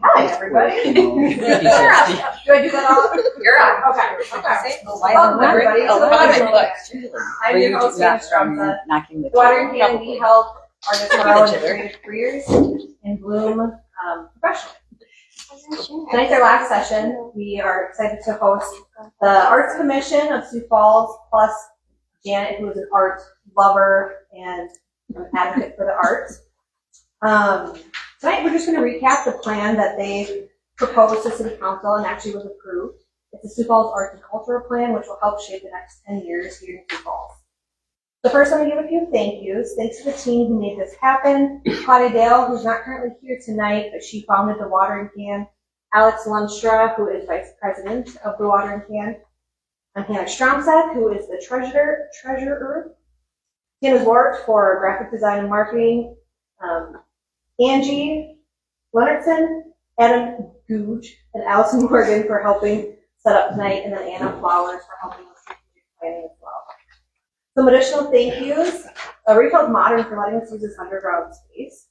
Hi, everybody. You're up. Do I do that all? You're up. Okay. Welcome, everybody. I'm your host, Dandar. Water and Can We Help artists grow in creative careers and bloom professionally. Tonight's our last session. We are excited to host the Arts Commission of Sioux Falls, plus Janet, who is an art lover and an advocate for the arts. Tonight we're just going to recap the plan that they proposed to City Council and actually was approved. It's the Sioux Falls Arts and Cultural Plan, which will help shape the next 10 years here in Sioux Falls. So first, I'm going to give a few thank yous. Thanks to the team who made this happen. Claudia Dale, who's not currently here tonight, but she founded the Watering Can. Alex Lunstra, who is Vice President of the Watering Can. And Hannah Stromseth, who is the Treasurer. Hannah Zwart for Graphic Design and Marketing. Angie Leonardson, Adam Googe, and Allison Morgan for helping set up tonight, and then Anna Flowers for helping with strategic planning as well. Some additional thank yous. Refilled Modern for letting us use this underground space.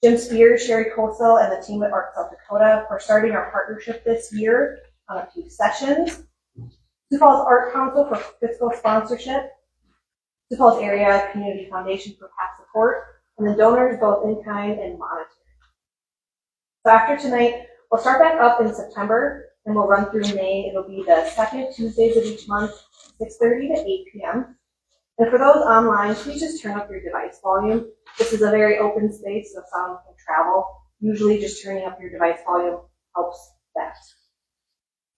Jim Spears, Sherry Kosel, and the team at Art South Dakota for starting our partnership this year on a few sessions. Sioux Falls Art Council for fiscal sponsorship. Sioux Falls Area Community Foundation for past support. And the donors both in kind and monetary. So after tonight, we'll start back up in September and we'll run through May. It'll be the second Tuesdays of each month, 6:30 to 8 p.m. And for those online, please just turn up your device volume. This is a very open space, so sound can travel. Usually just turning up your device volume helps that.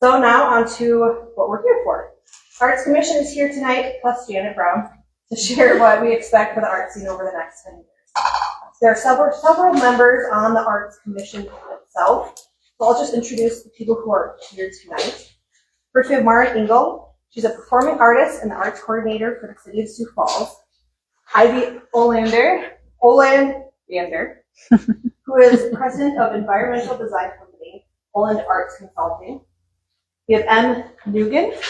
So now on to what we're here for. Arts Commission is here tonight, plus Janet Brown, to share what we expect for the art scene over the next 10 years. There are several members on the Arts Commission itself, so I'll just introduce the people who are here tonight. First, we have Maren Engel. She's a performing artist and the arts coordinator for the City of Sioux Falls. Ivy Olander, who is president of environmental design company, Oland Arts Consulting. We have Nguyen, did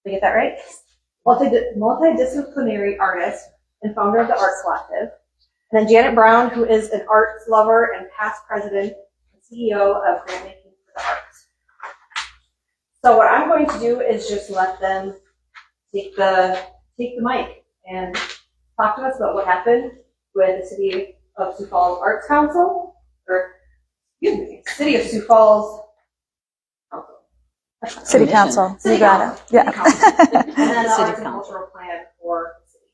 I get that right? Multidisciplinary artist and founder of the Arts Collective. And then Janet Brown, who is an arts lover and past president and CEO of Grant Making for the Arts. So what I'm going to do is just let them take the mic and talk to us about what happened with the City of Sioux Falls Arts Council, City of Sioux Falls City Council. You got it. Yeah. And then the Arts and Cultural Plan for the city.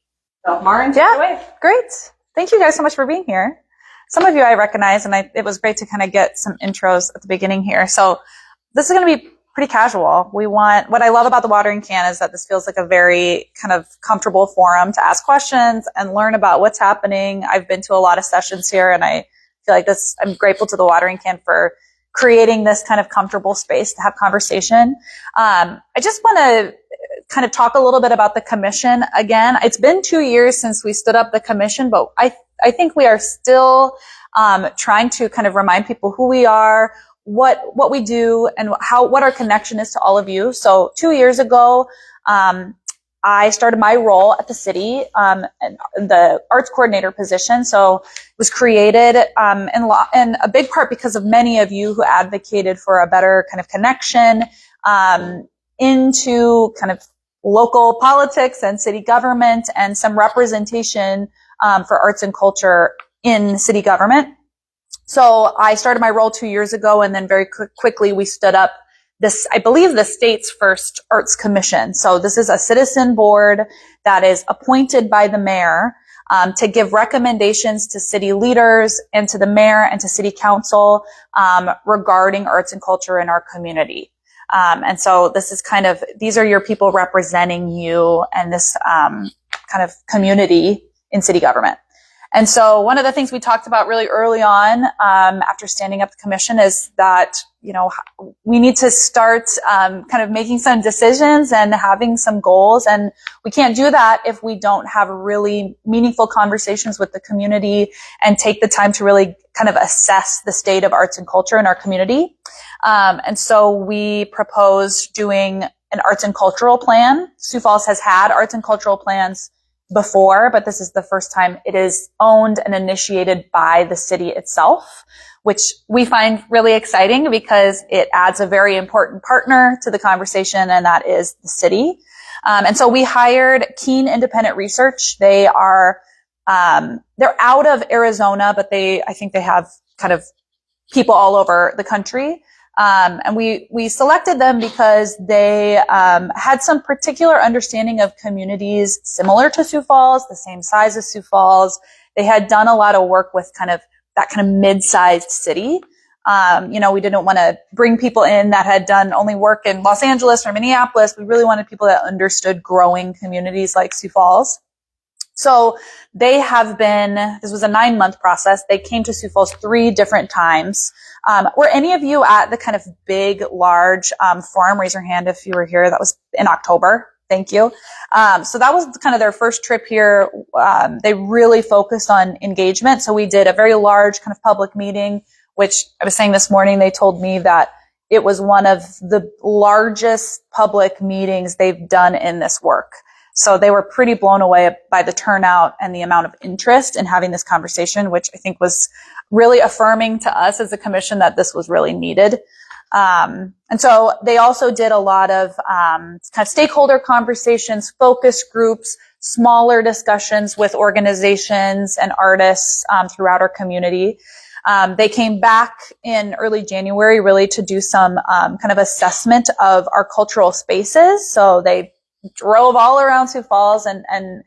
So Maren, take it away. Great. Thank you guys so much for being here. Some of you I recognize, and it was great to kind of get some intros at the beginning here. So this is going to be pretty casual. What I love about the Watering Can is that this feels like a very kind of comfortable forum to ask questions and learn about what's happening. I've been to a lot of sessions here, and I feel like I'm grateful to the Watering Can for creating this kind of comfortable space to have conversation. I just want to kind of talk a little bit about the commission again. It's been 2 years since we stood up the commission, but I think we are still trying to kind of remind people who we are, what we do, and what our connection is to all of you. So 2 years ago, I started my role at the city, in the arts coordinator position. So it was created in a big part because of many of you who advocated for a better kind of connection into kind of local politics and city government and some representation for arts and culture in city government. So I started my role 2 years ago, and then very quickly we stood up this, I believe, the state's first arts commission. So this is a citizen board that is appointed by the mayor to give recommendations to city leaders and to the mayor and to city council regarding arts and culture in our community. And so this is these are your people representing you and this kind of community in city government. And so one of the things we talked about really early on, after standing up the commission, is that, we need to start kind of making some decisions and having some goals. And we can't do that if we don't have really meaningful conversations with the community and take the time to really kind of assess the state of arts and culture in our community. And so we proposed doing an arts and cultural plan. Sioux Falls has had arts and cultural plans before, but this is the first time it is owned and initiated by the city itself. which we find really exciting because it adds a very important partner to the conversation, and that is the city. And so we hired Keen Independent Research. They are, they're out of Arizona, but I think they have kind of people all over the country. And we selected them because they, had some particular understanding of communities similar to Sioux Falls, the same size as Sioux Falls. They had done a lot of work with kind of that kind of mid-sized city. We didn't want to bring people in that had done only work in Los Angeles or Minneapolis. We really wanted people that understood growing communities like Sioux Falls. So they have been, this was a 9-month process. They came to Sioux Falls 3 different times. Were any of you at the kind of big, large forum? Raise your hand if you were here. That was in October. Thank you. So that was kind of their first trip here. They really focused on engagement. So we did a very large kind of public meeting, which I was saying this morning, they told me that it was one of the largest public meetings they've done in this work. So they were pretty blown away by the turnout and the amount of interest in having this conversation, which I think was really affirming to us as a commission that this was really needed. And so they also did a lot of kind of stakeholder conversations, focus groups, smaller discussions with organizations and artists throughout our community. They came back in early January really to do some kind of assessment of our cultural spaces. So they drove all around Sioux Falls and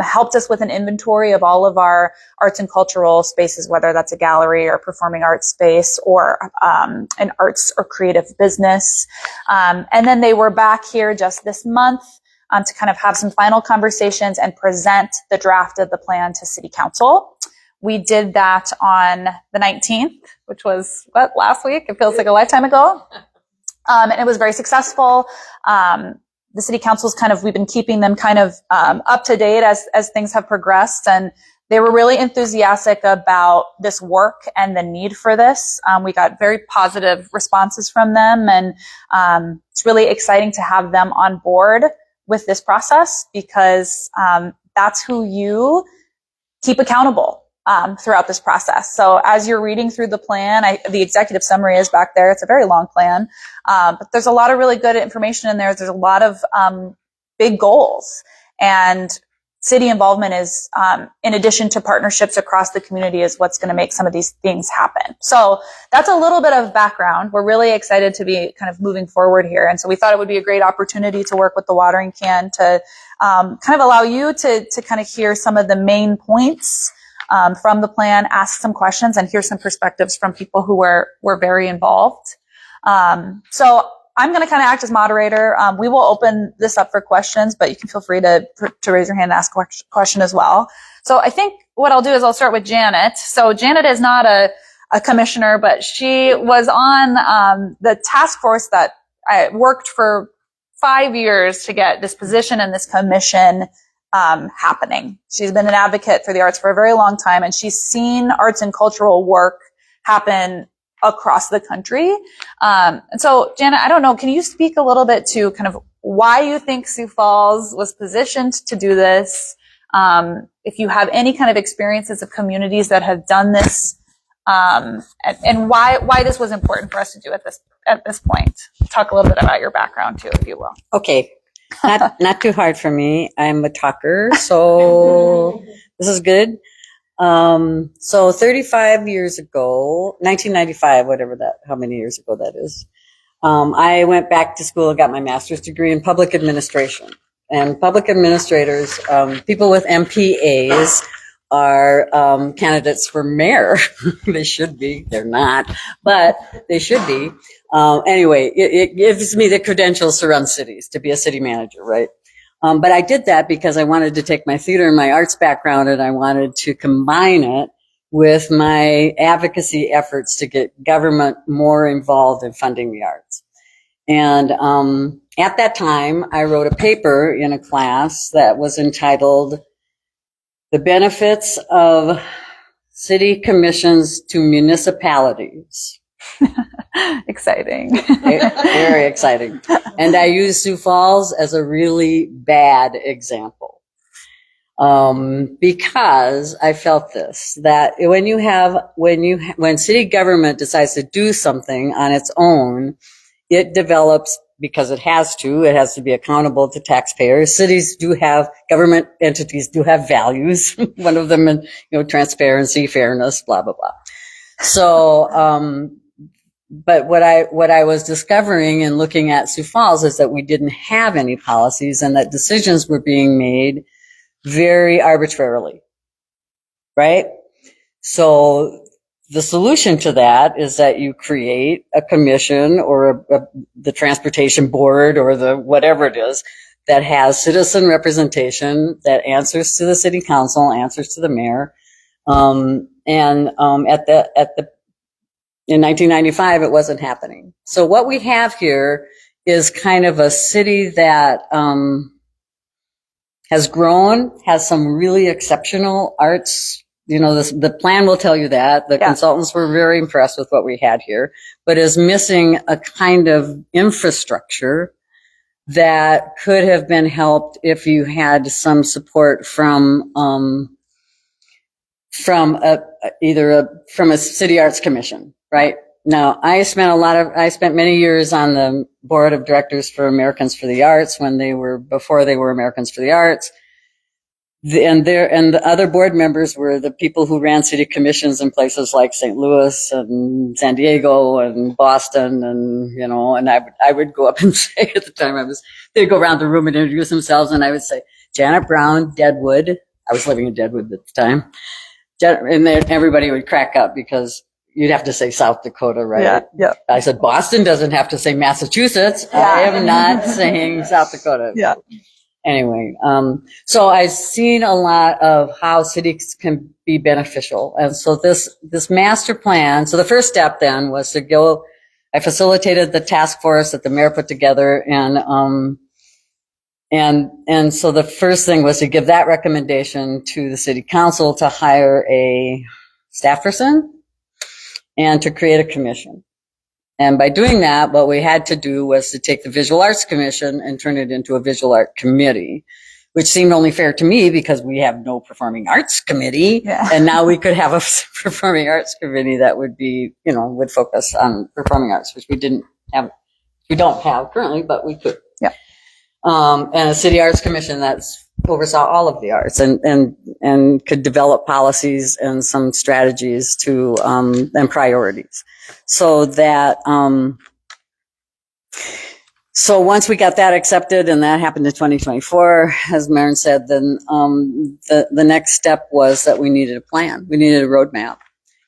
helped us with an inventory of all of our arts and cultural spaces, whether that's a gallery or performing arts space or an arts or creative business. And then they were back here just this month to kind of have some final conversations and present the draft of the plan to City Council. We did that on the 19th, which was last week? It feels like a lifetime ago. And it was very successful. The City Council's we've been keeping them kind of up to date as things have progressed, and they were really enthusiastic about this work and the need for this. We got very positive responses from them, and it's really exciting to have them on board with this process because that's who you keep accountable throughout this process. So as you're reading through the plan, the executive summary is back there. It's a very long plan, but there's a lot of really good information in there. There's a lot of big goals, and city involvement is, in addition to partnerships across the community, is what's going to make some of these things happen. So that's a little bit of background. We're really excited to be kind of moving forward here, and so we thought it would be a great opportunity to work with the Watering Can to kind of allow you to kind of hear some of the main points from the plan, ask some questions, and hear some perspectives from people who were very involved. So I'm going to kind of act as moderator. We will open this up for questions, but you can feel free to raise your hand and ask a question as well. So I think what I'll do is I'll start with Janet. So Janet is not a commissioner, but she was on the task force that I worked for 5 years to get this position and this commission happening. She's been an advocate for the arts for a very long time, and she's seen arts and cultural work happen across the country. And so, Janet, I don't know, can you speak a little bit to kind of why you think Sioux Falls was positioned to do this? If you have any kind of experiences of communities that have done this, and why this was important for us to do at this point. Talk a little bit about your background too, if you will. Okay. Not too hard for me. I'm a talker, so this is good. So 35 years ago, 1995, how many years ago that is, I went back to school and got my master's degree in public administration. And public administrators, people with MPAs, are candidates for mayor. They should be. They're not, but they should be. Anyway, it gives me the credentials to run cities, to be a city manager, right? But I did that because I wanted to take my theater and my arts background, and I wanted to combine it with my advocacy efforts to get government more involved in funding the arts. And at that time, I wrote a paper in a class that was entitled "The Benefits of City Commissions to Municipalities." Exciting. Very exciting. And I used Sioux Falls as a really bad example. Because I felt this, that when city government decides to do something on its own, it develops, because it has to be accountable to taxpayers. Government entities do have values. One of them, transparency, fairness, blah, blah, blah. So, but what I was discovering and looking at Sioux Falls is that we didn't have any policies and that decisions were being made very arbitrarily, right? So the solution to that is that you create a commission or the transportation board or the whatever it is that has citizen representation, that answers to the city council, answers to the mayor. In 1995, it wasn't happening. So what we have here is kind of a city that has grown, has some really exceptional arts. The plan will tell you that. The consultants were very impressed with what we had here, but is missing a kind of infrastructure that could have been helped if you had some support from a city arts commission, right? Now, I spent many years on the board of directors for Americans for the Arts before they were Americans for the Arts. And the other board members were the people who ran city commissions in places like St. Louis and San Diego and Boston, and I would go up and say, at the time they'd go around the room and introduce themselves, and I would say, Janet Brown, Deadwood. I was living in Deadwood at the time. And then everybody would crack up because you'd have to say South Dakota, right? Yeah. I said, Boston doesn't have to say Massachusetts. Yeah. I am not saying South Dakota. Yeah. Anyway, so I've seen a lot of how cities can be beneficial. And so this master plan, so the first step then was to go, I facilitated the task force that the mayor put together, and so the first thing was to give that recommendation to the city council to hire a staff person and to create a commission. And by doing that, what we had to do was to take the Visual Arts Commission and turn it into a Visual Art Committee, which seemed only fair to me because we have no Performing Arts Committee. Yeah. And now we could have a Performing Arts Committee that would be, would focus on performing arts, which we don't have currently, but we could. Yeah. And a City Arts Commission that's oversaw all of the arts and could develop policies and some strategies to, and priorities. So that, so once we got that accepted, and that happened in 2024, as Maren said, then, the next step was that we needed a plan. We needed a roadmap,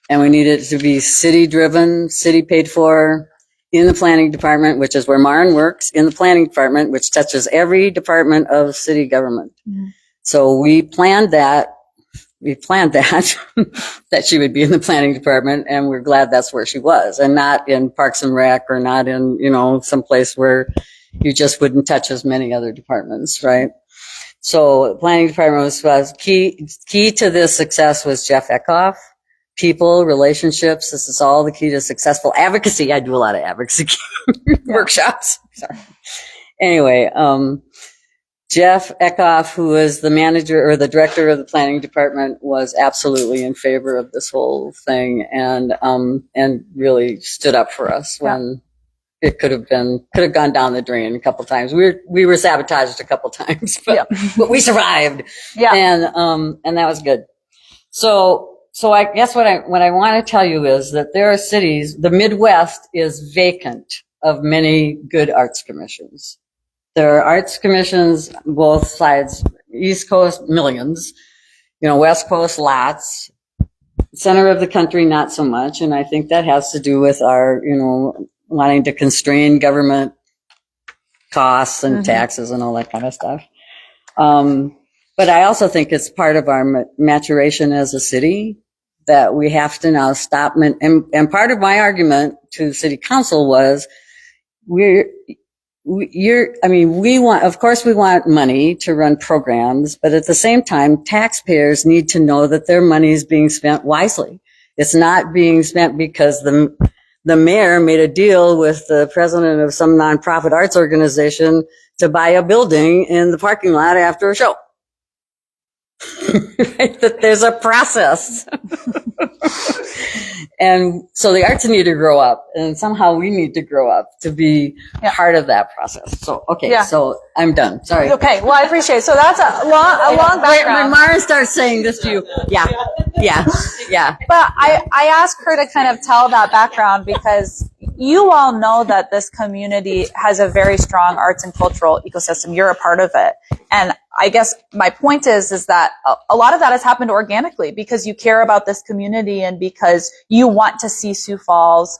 and we needed it to be city driven, city paid for, in the planning department, which is where Maren works, in the planning department, which touches every department of city government. Mm-hmm. So we planned that that she would be in the planning department, and we're glad that's where she was, and not in Parks and Rec, or not in, someplace where you just wouldn't touch as many other departments, right? So the planning department was key to this success was Jeff Eckhoff. People, relationships, this is all the key to successful advocacy. I do a lot of advocacy workshops. Sorry. Anyway, Jeff Eckhoff, who is the manager or the director of the planning department, was absolutely in favor of this whole thing, and really stood up for us when it could have gone down the drain a couple times. We were sabotaged a couple times, but we survived. Yeah. And that was good. So I guess what I want to tell you is that there are cities, the Midwest is vacant of many good arts commissions. There are arts commissions, both sides, East Coast, millions, West Coast, lots, center of the country, not so much. And I think that has to do with our, wanting to constrain government costs and taxes and all that kind of stuff. But I also think it's part of our maturation as a city that we have to now stop. And part of my argument to city council was we want money to run programs, but at the same time, taxpayers need to know that their money is being spent wisely. It's not being spent because the mayor made a deal with the president of some nonprofit arts organization to buy a building in the parking lot after a show. right? That there's a process. And so the arts need to grow up, and somehow we need to grow up to be part of that process. So, okay, so I'm done. Sorry. Okay, well, I appreciate it. So that's a long background. When Maren starts saying this to you, yeah. But I asked her to kind of tell that background because you all know that this community has a very strong arts and cultural ecosystem. You're a part of it. And I guess my point is that a lot of that has happened organically because you care about this community and because you want to see Sioux Falls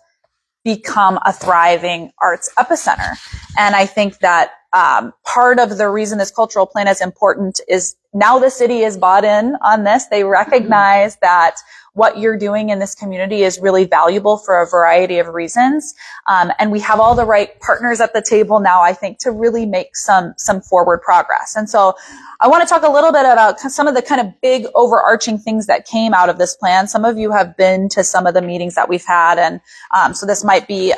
become a thriving arts epicenter. And I think that part of the reason this cultural plan is important is now the city is bought in on this. They recognize that what you're doing in this community is really valuable for a variety of reasons. And we have all the right partners at the table now, I think, to really make some forward progress. And so I want to talk a little bit about some of the kind of big overarching things that came out of this plan. Some of you have been to some of the meetings that we've had. And so this might be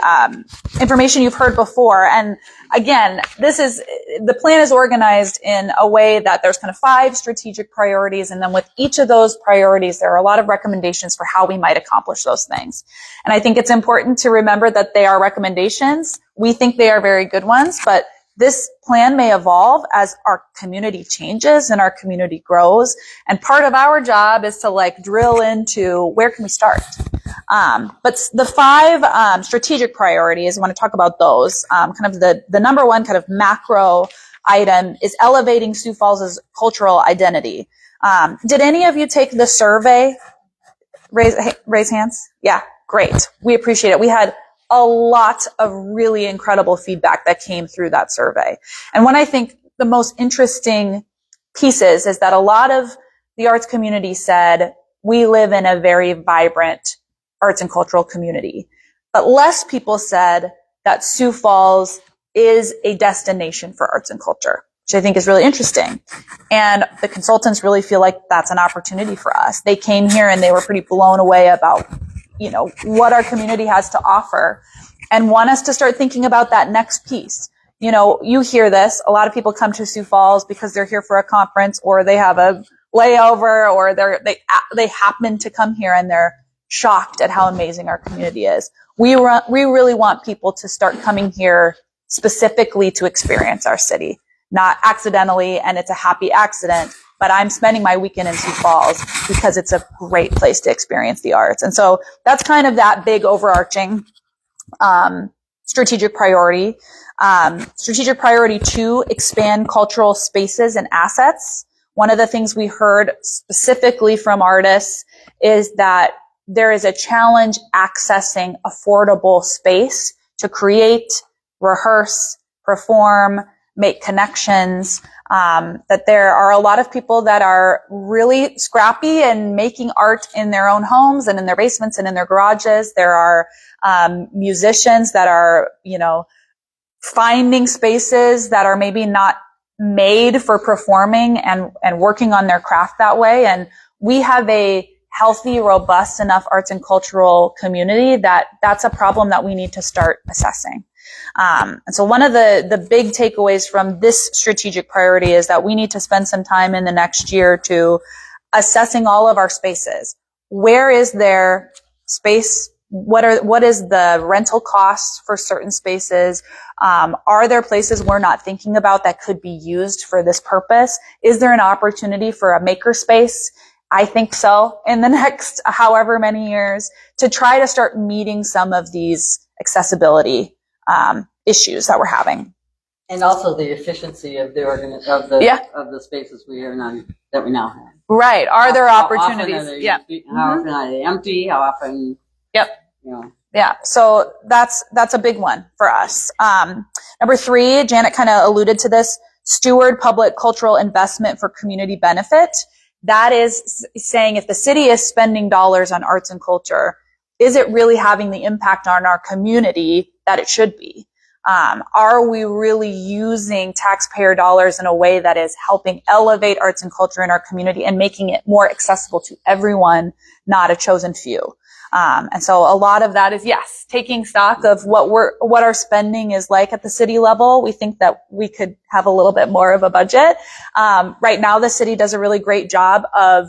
information you've heard before. And again, the plan is organized in a way that there's kind of 5 strategic priorities. And then with each of those priorities, there are a lot of recommendations for how we might accomplish those things. And I think it's important to remember that they are recommendations. We think they are very good ones, but this plan may evolve as our community changes and our community grows. And part of our job is to drill into where can we start? But the 5 strategic priorities, I want to talk about those. Kind of the number one kind of macro item is elevating Sioux Falls' cultural identity. Did any of you take the survey? Raise hands. Yeah, great. We appreciate it. We had a lot of really incredible feedback that came through that survey. And one I think the most interesting pieces is that a lot of the arts community said, we live in a very vibrant arts and cultural community. But less people said that Sioux Falls is a destination for arts and culture, which I think is really interesting. And the consultants really feel like that's an opportunity for us. They came here and they were pretty blown away about what our community has to offer and want us to start thinking about that next piece. You hear this. A lot of people come to Sioux Falls because they're here for a conference or they have a layover or they happen to come here and they're shocked at how amazing our community is. We really want people to start coming here specifically to experience our city, not accidentally, and it's a happy accident. But I'm spending my weekend in Sioux Falls because it's a great place to experience the arts. And so that's kind of that big overarching strategic priority. Strategic priority 2, expand cultural spaces and assets. One of the things we heard specifically from artists is that there is a challenge accessing affordable space to create, rehearse, perform, make connections, that there are a lot of people that are really scrappy and making art in their own homes and in their basements and in their garages. There are musicians that are, finding spaces that are maybe not made for performing and working on their craft that way. And we have a healthy, robust enough arts and cultural community that's a problem that we need to start assessing. And so one of the big takeaways from this strategic priority is that we need to spend some time in the next year to assessing all of our spaces. Where is there space? What is the rental cost for certain spaces? Are there places we're not thinking about that could be used for this purpose? Is there an opportunity for a maker space? I think so, in the next however many years, to try to start meeting some of these accessibility issues that we're having. And also the efficiency of the spaces that we now have. Right. Are there opportunities? How often are they empty? How often? Yep. Yeah. So that's a big one for us. Number 3, Janet kind of alluded to this, steward public cultural investment for community benefit. That is saying if the city is spending dollars on arts and culture, is it really having the impact on our community that it should be? Are we really using taxpayer dollars in a way that is helping elevate arts and culture in our community and making it more accessible to everyone, not a chosen few? And so a lot of that is, yes, taking stock of what our spending is like at the city level. We think that we could have a little bit more of a budget. Right now, the city does a really great job of,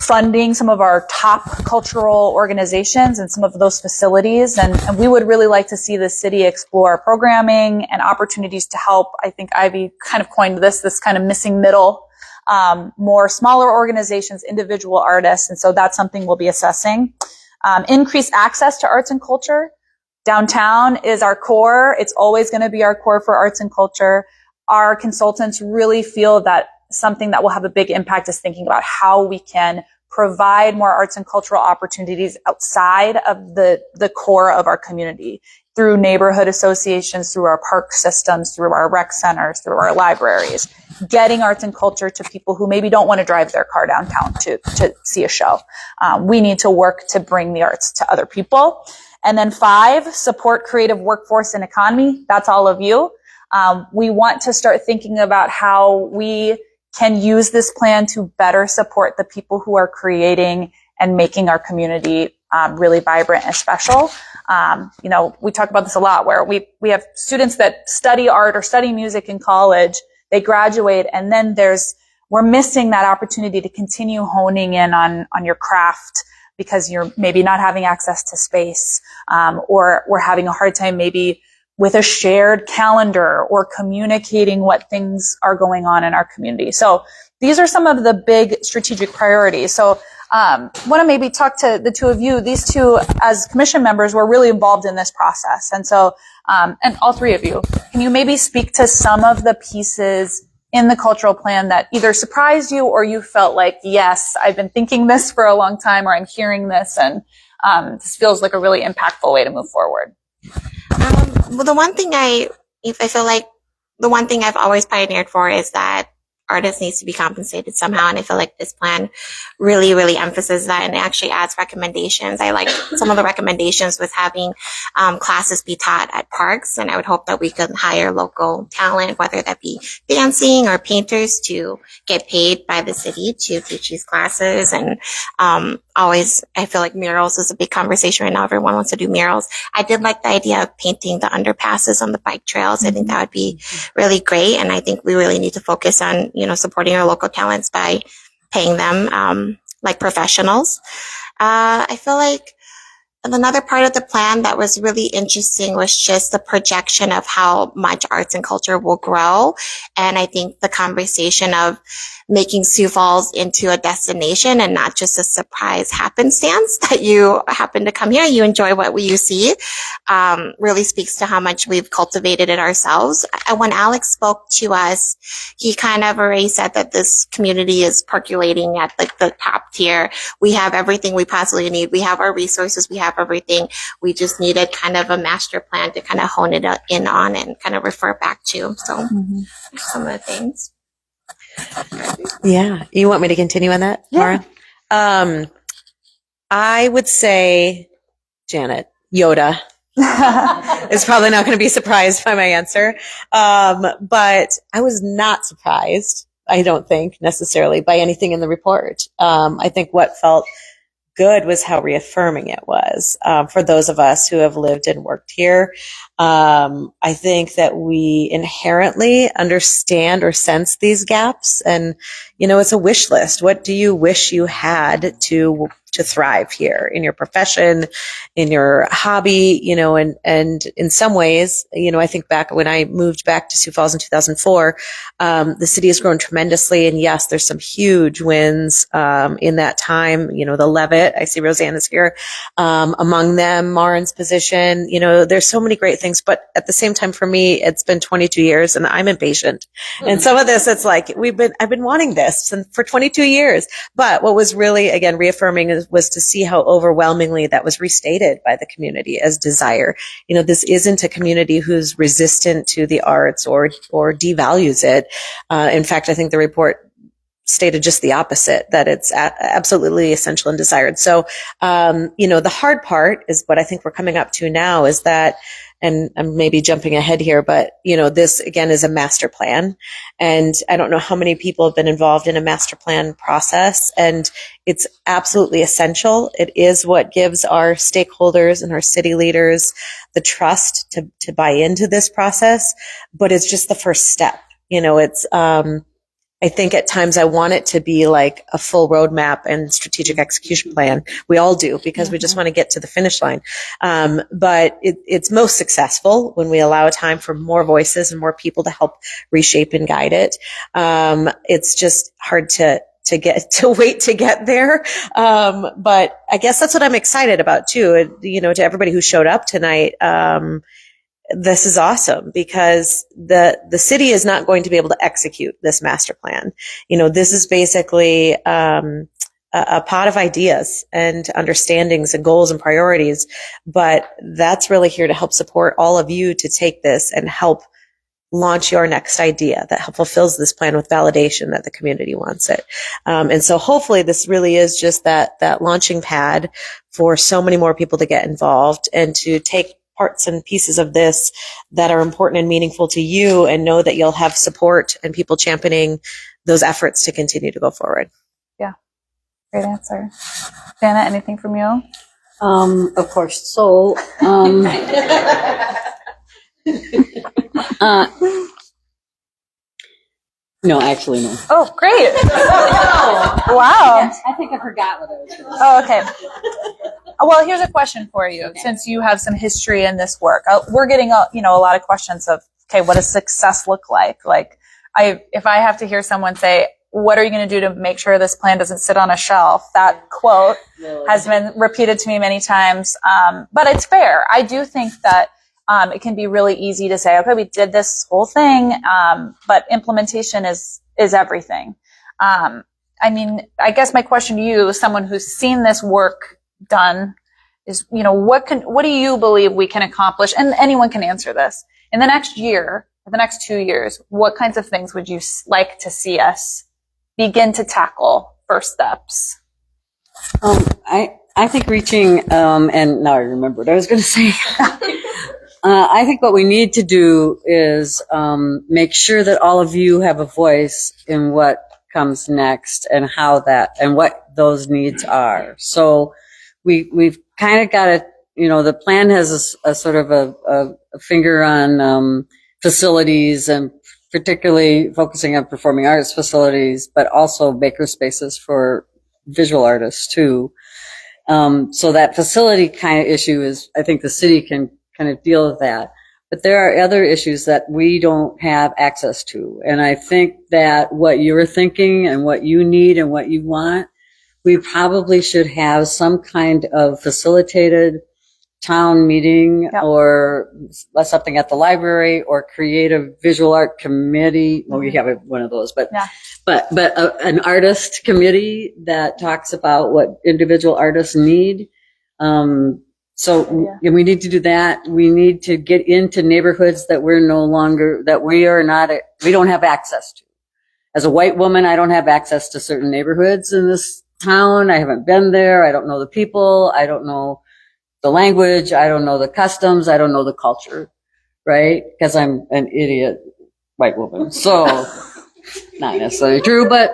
funding some of our top cultural organizations and some of those facilities. And we would really like to see the city explore programming and opportunities to help. I think Ivy kind of coined this kind of missing middle, more smaller organizations, individual artists. And so that's something we'll be assessing. Increased access to arts and culture. Downtown is our core. It's always going to be our core for arts and culture. Our consultants really feel that something that will have a big impact is thinking about how we can provide more arts and cultural opportunities outside of the core of our community through neighborhood associations, through our park systems, through our rec centers, through our libraries, getting arts and culture to people who maybe don't want to drive their car downtown to see a show. We need to work to bring the arts to other people. And then 5, support creative workforce and economy. That's all of you. We want to start thinking about how we can use this plan to better support the people who are creating and making our community really vibrant and special. We talk about this a lot, where we have students that study art or study music in college, they graduate, and then we're missing that opportunity to continue honing in on your craft because you're maybe not having access to space, or we're having a hard time maybe with a shared calendar or communicating what things are going on in our community. So these are some of the big strategic priorities. So want to maybe talk to the two of you. These two, as commission members, were really involved in this process. And so, and all 3 of you, can you maybe speak to some of the pieces in the cultural plan that either surprised you or you felt like, yes, I've been thinking this for a long time, or I'm hearing this, and this feels like a really impactful way to move forward? Well, the one thing I feel like the one thing I've always pioneered for is that artists needs to be compensated somehow. And I feel like this plan really, really emphasizes that, and it actually adds recommendations. I like some of the recommendations with having classes be taught at parks. And I would hope that we could hire local talent, whether that be dancing or painters, to get paid by the city to teach these classes. And always, I feel like murals is a big conversation right now. Everyone wants to do murals. I did like the idea of painting the underpasses on the bike trails. I think that would be really great. And I think we really need to focus on, supporting our local talents by paying them like professionals. I feel like another part of the plan that was really interesting was just the projection of how much arts and culture will grow. And I think the conversation of making Sioux Falls into a destination and not just a surprise happenstance that you happen to come here, you enjoy what you see, really speaks to how much we've cultivated it ourselves. When Alex spoke to us, he kind of already said that this community is percolating at like the top tier. We have everything we possibly need. We have our resources. We have everything. We just needed kind of a master plan to kind of hone it in on and kind of refer back to. So some of the things. Yeah. You want me to continue on that, Mara? I would say, Janet, Yoda is probably not going to be surprised by my answer. But I was not surprised, I don't think, necessarily by anything in the report. I think what felt good was how reaffirming it was for those of us who have lived and worked here. I think that we inherently understand or sense these gaps, and it's a wish list. What do you wish you had to thrive here in your profession, in your hobby, and in some ways, I think back when I moved back to Sioux Falls in 2004, the city has grown tremendously. And yes, there's some huge wins, in that time, the Levitt, I see Roseanne is here, among them, Maren's position, there's so many great things, but at the same time, for me, it's been 22 years and I'm impatient. And some of this, it's like, I've been wanting this for 22 years. But what was really, again, reaffirming was to see how overwhelmingly that was restated by the community as desire. This isn't a community who's resistant to the arts or devalues it. In fact, I think the report stated just the opposite, that it's absolutely essential and desired. So, the hard part is what I think we're coming up to now is that, and I'm maybe jumping ahead here, but, this again is a master plan. And I don't know how many people have been involved in a master plan process, and it's absolutely essential. It is what gives our stakeholders and our city leaders the trust to buy into this process, but it's just the first step. I think at times I want it to be like a full roadmap and strategic execution plan. We all do, because we just want to get to the finish line. But it's most successful when we allow time for more voices and more people to help reshape and guide it. It's just hard to wait to get there. But I guess that's what I'm excited about too. To everybody who showed up tonight, this is awesome, because the city is not going to be able to execute this master plan. This is basically a pot of ideas and understandings and goals and priorities, but that's really here to help support all of you to take this and help launch your next idea that fulfills this plan with validation that the community wants it. And so hopefully this really is just that launching pad for so many more people to get involved and to take parts and pieces of this that are important and meaningful to you, and know that you'll have support and people championing those efforts to continue to go forward. Yeah. Great answer. Janet, anything from you? Of course. So, no, actually, no. Oh, great. Wow. I think I forgot what I was going to say. Oh, okay. Well, here's a question for you. Okay. Since you have some history in this work, we're getting a lot of questions of, okay, what does success look like? Like, if I have to hear someone say, what are you going to do to make sure this plan doesn't sit on a shelf? That quote has been repeated to me many times. But it's fair. I do think that it can be really easy to say, okay, we did this whole thing, but implementation is everything. I guess my question to you, someone who's seen this work done, is, what do you believe we can accomplish? And anyone can answer this. In the next year, or the next 2 years, what kinds of things would you like to see us begin to tackle first steps? I think reaching, and now I remember what I was going to say. I think what we need to do is make sure that all of you have a voice in what comes next and and what those needs are. So we've kind of got to, the plan has a sort of a finger on facilities, and particularly focusing on performing arts facilities, but also maker spaces for visual artists too. So that facility kind of issue is, I think the city can kind of deal with that. But there are other issues that we don't have access to. And I think that what you're thinking and what you need and what you want, we probably should have some kind of facilitated town meeting, yep, or something at the library, or create a visual art committee. Well, we have one of those, but yeah, but an artist committee that talks about what individual artists need. So we need to do that. We need to get into neighborhoods that we don't have access to. As a white woman, I don't have access to certain neighborhoods in this town. I haven't been there. I don't know the people. I don't know the language. I don't know the customs. I don't know the culture, right? Because I'm an idiot white woman. So not necessarily true, but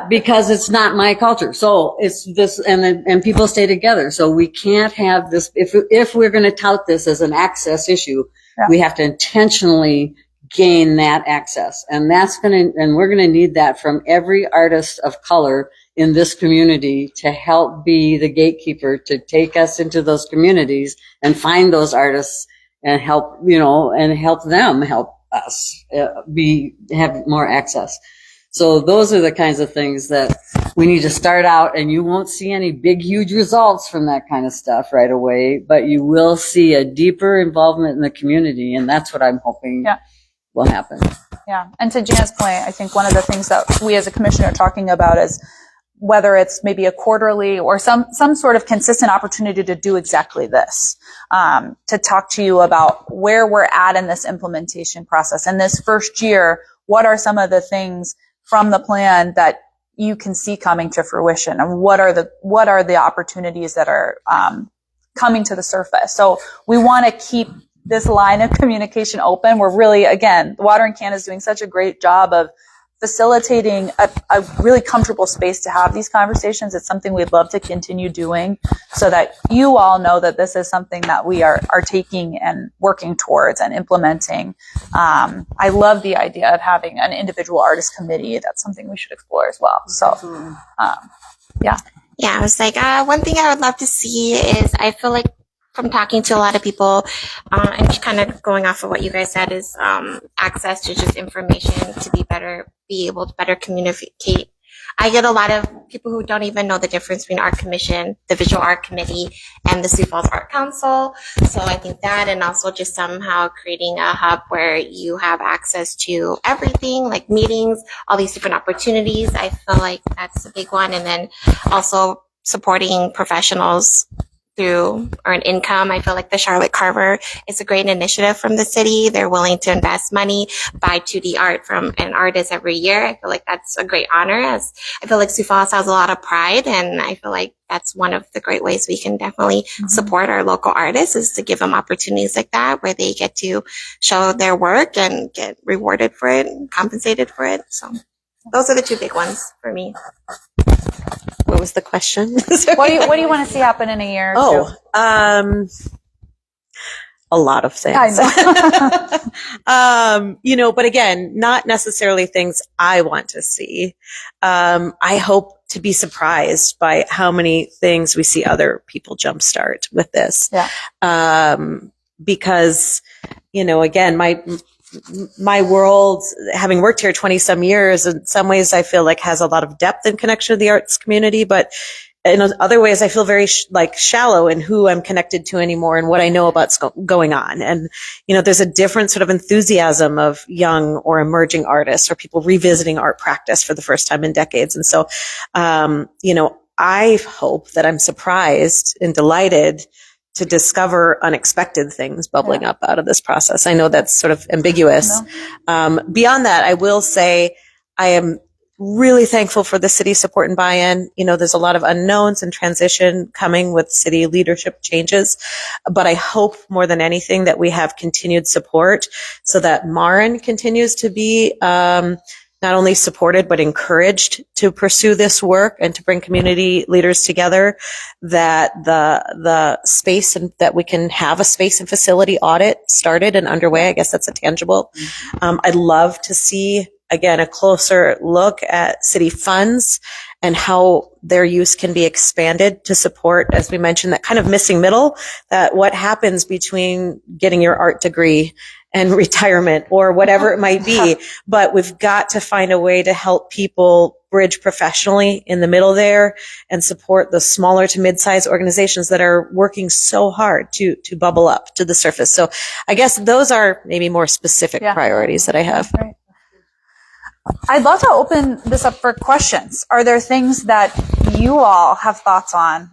because it's not my culture. So it's this, and people stay together. So we can't have this, if we're going to tout this as an access issue, yeah, we have to intentionally gain that access. And we're going to need that from every artist of color in this community to help be the gatekeeper, to take us into those communities and find those artists and help, and help them help us have more access. So those are the kinds of things that we need to start out, and you won't see any big, huge results from that kind of stuff right away, but you will see a deeper involvement in the community, and that's what I'm hoping will happen. Yeah, and to Jan's point, I think one of the things that we as a commission are talking about is whether it's maybe a quarterly or some sort of consistent opportunity to do exactly this, to talk to you about where we're at in this implementation process. And this first year, what are some of the things from the plan that you can see coming to fruition, and what are the opportunities that are coming to the surface. So we want to keep this line of communication open. We're really, again, Water in Canada is doing such a great job of facilitating a really comfortable space to have these conversations. It's something we'd love to continue doing so that you all know that this is something that we are taking and working towards and implementing. I love the idea of having an individual artist committee. That's something we should explore as well. So, yeah. Yeah, I was like, one thing I would love to see is I feel like from talking to a lot of people, and just kind of going off of what you guys said is access to just information to be able to better communicate. I get a lot of people who don't even know the difference between Art Commission, the Visual Art Committee, and the Sioux Falls Art Council. So I think that, and also just somehow creating a hub where you have access to everything, like meetings, all these different opportunities. I feel like that's a big one. And then also supporting professionals through earned income. I feel like the Charlotte Carver is a great initiative from the city. They're willing to invest money, buy 2D art from an artist every year. I feel like that's a great honor, as I feel like Sioux Falls has a lot of pride, and I feel like that's one of the great ways we can definitely support our local artists, is to give them opportunities like that where they get to show their work and get rewarded for it and compensated for it. So those are the two big ones for me. What was the question? What do you want to see happen in a year or two? A lot of things. I know. But again, not necessarily things I want to see. I hope to be surprised by how many things we see other people jumpstart with this. Yeah. Because, again, my world, having worked here 20 some years, in some ways I feel like has a lot of depth and connection to the arts community, but in other ways I feel very shallow in who I'm connected to anymore and what I know about going on. And, there's a different sort of enthusiasm of young or emerging artists or people revisiting art practice for the first time in decades. And so, I hope that I'm surprised and delighted to discover unexpected things bubbling up out of this process. I know that's sort of ambiguous. Beyond that, I will say I am really thankful for the city's support and buy-in. There's a lot of unknowns and transition coming with city leadership changes, but I hope more than anything that we have continued support so that Maren continues to be not only supported, but encouraged to pursue this work and to bring community leaders together, that the space and that we can have a space and facility audit started and underway. I guess that's a tangible. I'd love to see, again, a closer look at city funds and how their use can be expanded to support, as we mentioned, that kind of missing middle, that what happens between getting your art degree and retirement or whatever it might be. But we've got to find a way to help people bridge professionally in the middle there and support the smaller to mid-sized organizations that are working so hard to bubble up to the surface. So I guess those are maybe more specific priorities that I have. Right. I'd love to open this up for questions. Are there things that you all have thoughts on?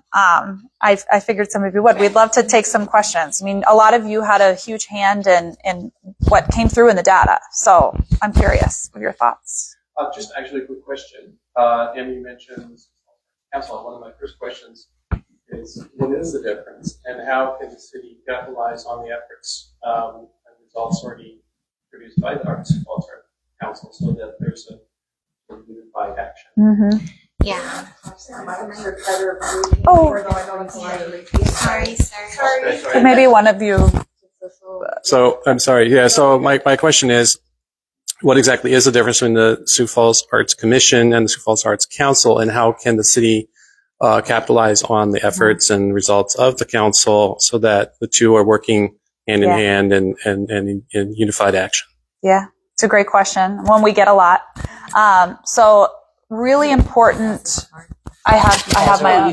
I figured some of you would. We'd love to take some questions. I mean, a lot of you had a huge hand in what came through in the data. So I'm curious of your thoughts. Just actually a quick question. And you mentioned council. One of my first questions is, what is the difference and how can the city capitalize on the efforts and results already produced by the Arts Council so that there's a unified action? Mm-hmm. Yeah. Oh, Sorry. maybe one of you. So I'm sorry. Yeah. So my question is, what exactly is the difference between the Sioux Falls Arts Commission and the Sioux Falls Arts Council, and how can the city capitalize on the efforts and results of the council so that the two are working hand in hand and in unified action? Yeah, it's a great question. One we get a lot. So really important. I have my own.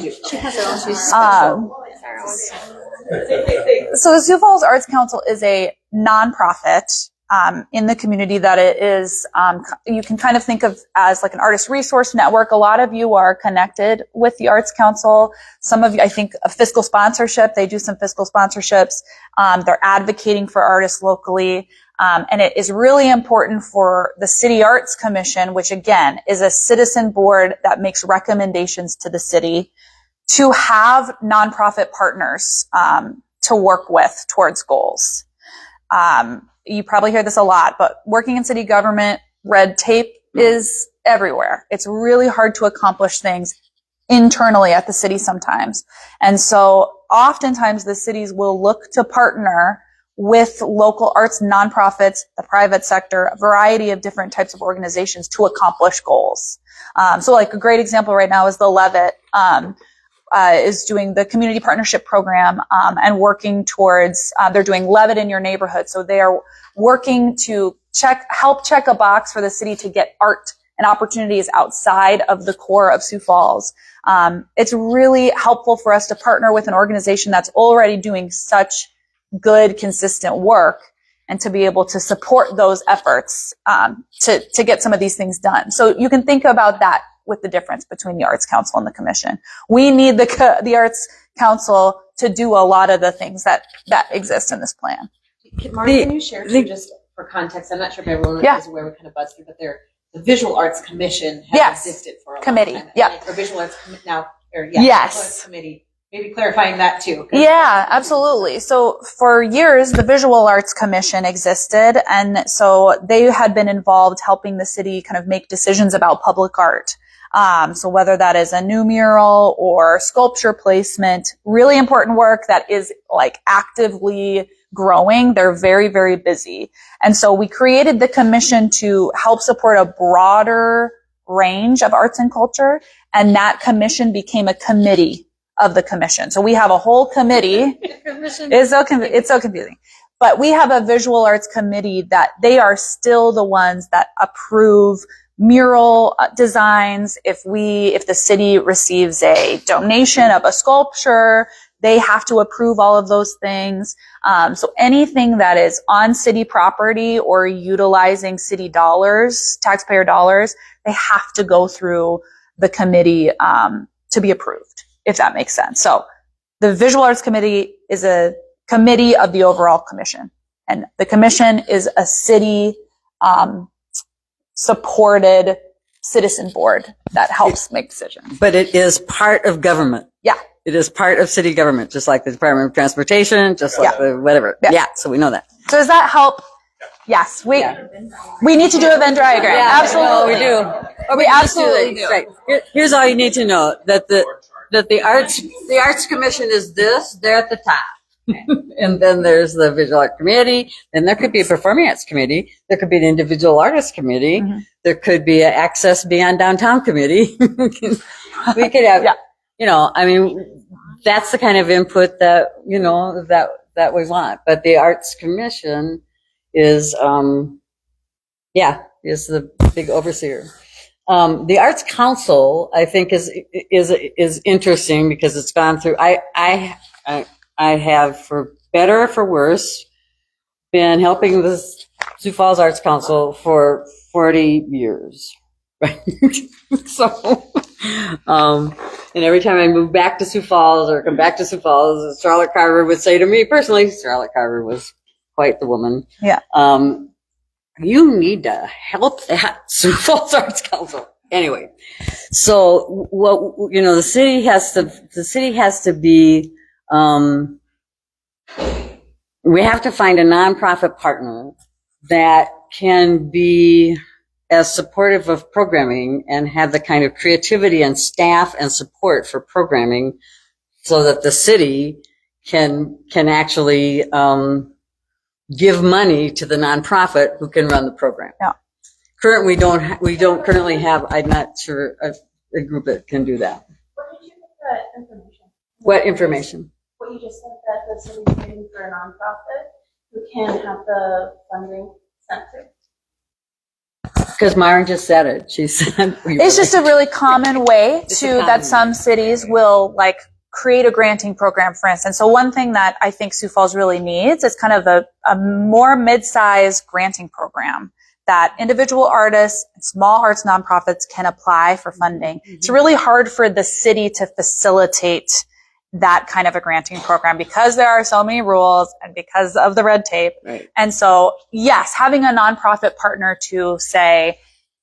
So the Sioux Falls Arts Council is a nonprofit in the community that it is, you can kind of think of as like an artist resource network. A lot of you are connected with the Arts Council. Some of you, I think, a fiscal sponsorship. They do some fiscal sponsorships. They're advocating for artists locally. And it is really important for the City Arts Commission, which again is a citizen board that makes recommendations to the city, to have nonprofit partners to work with towards goals. You probably hear this a lot, but working in city government, red tape is everywhere. It's really hard to accomplish things internally at the city sometimes. And so oftentimes the cities will look to partner with local arts nonprofits, the private sector, a variety of different types of organizations to accomplish goals. So like a great example right now is the Levitt, is doing the community partnership program, and working towards, they're doing Levitt in your neighborhood. So they are working to help check a box for the city to get art and opportunities outside of the core of Sioux Falls. It's really helpful for us to partner with an organization that's already doing such good, consistent work, and to be able to support those efforts, to get some of these things done. So you can think about that with the difference between the Arts Council and the Commission. We need the Arts Council to do a lot of the things that exist in this plan. Maren, can you share too, just for context? I'm not sure if everyone is aware. We kind of buzzed through, but the Visual Arts Commission has existed for a Committee. long time. Yeah. Or Visual Arts now, or Yes. Visual Arts Committee. Maybe clarifying that too. Yeah, absolutely. So for years, the Visual Arts Commission existed, and so they had been involved helping the city kind of make decisions about public art. So whether that is a new mural or sculpture placement, really important work that is like actively growing. They're very, very busy. And so we created the commission to help support a broader range of arts and culture. And that commission became a committee of the commission. So we have a whole committee. It's so confusing. But we have a visual arts committee that they are still the ones that approve mural designs. If the city receives a donation of a sculpture, they have to approve all of those things. So anything that is on city property or utilizing city dollars, taxpayer dollars, they have to go through the committee to be approved, if that makes sense. So the Visual Arts Committee is a committee of the overall commission. And the commission is a city supported citizen board that helps make decisions. But it is part of government. Yeah. It is part of city government, just like the Department of Transportation, just like the whatever. Yeah. So we know that. So does that help? Yes, we need to do a Venn diagram. Absolutely. We do. Or we absolutely do. Right. Here's all you need to know, that the Arts Commission is this, they're at the top. And then there's the Visual Art Committee, and there could be a Performing Arts Committee, there could be an Individual Artists Committee, there could be an Access Beyond Downtown Committee. We could have, I mean, that's the kind of input that, that we want. But the Arts Commission is, is the big overseer. The Arts Council, I think, is interesting because it's gone through. I have, for better or for worse, been helping the Sioux Falls Arts Council for 40 years. Right? So, and every time I move back to Sioux Falls or come back to Sioux Falls, Charlotte Carver would say to me personally, Charlotte Carver was quite the woman. Yeah. You need to help that Sioux Falls Arts Council. Anyway, so the city has to be, we have to find a nonprofit partner that can be as supportive of programming and have the kind of creativity and staff and support for programming so that the city can actually give money to the nonprofit who can run the program. Yeah. We don't currently have, I'm not sure, a group that can do that. Where did you get that information? What information? What you just said, that the city's waiting for a nonprofit who can have the funding sent to. Because Maren just said it. She said It's just a really common way that some cities will create a granting program, for instance. So one thing that I think Sioux Falls really needs is kind of a more mid-sized granting program that individual artists and small arts nonprofits can apply for funding. It's really hard for the city to facilitate that kind of a granting program because there are so many rules and because of the red tape. Right. And so, yes, having a nonprofit partner to say,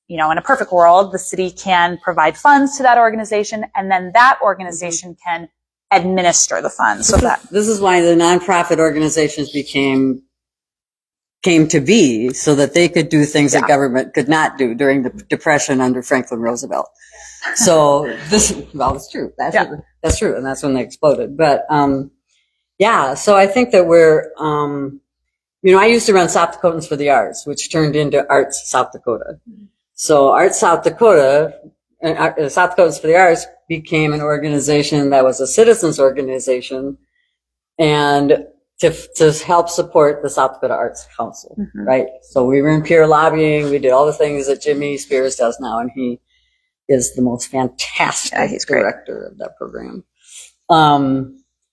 you know, in a perfect world, the city can provide funds to that organization, and then that organization can administer the funds. So This is why the nonprofit organizations came to be, so that they could do things that government could not do during the Depression under Franklin Roosevelt. So it's true. That's true. And that's when they exploded. But, so I think that we're, I used to run South Dakotans for the Arts, which turned into Arts South Dakota. So Arts South Dakota, South Dakotans for the Arts became an organization that was a citizens organization and to help support the South Dakota Arts Council, right? So we were in peer lobbying. We did all the things that Jimmy Spears does now, and he is the most fantastic director of that program.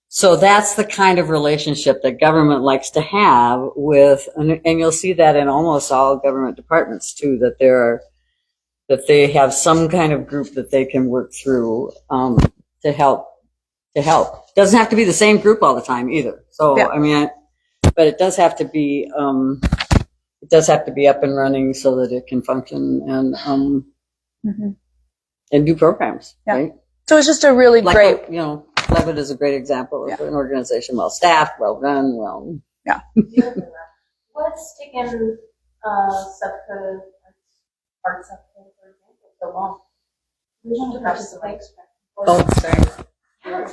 So that's the kind of relationship that government likes to have with, and you'll see that in almost all government departments too, that they have some kind of group that they can work through to help. Doesn't have to be the same group all the time either. So but it does have to be up and running so that it can function and do programs. Right. So it's just a really great, Levitt is a great example of an organization well staffed, well run, well. Yeah. What's taken South Dakota Arts South Dakota, for example, so long? Oh, sorry.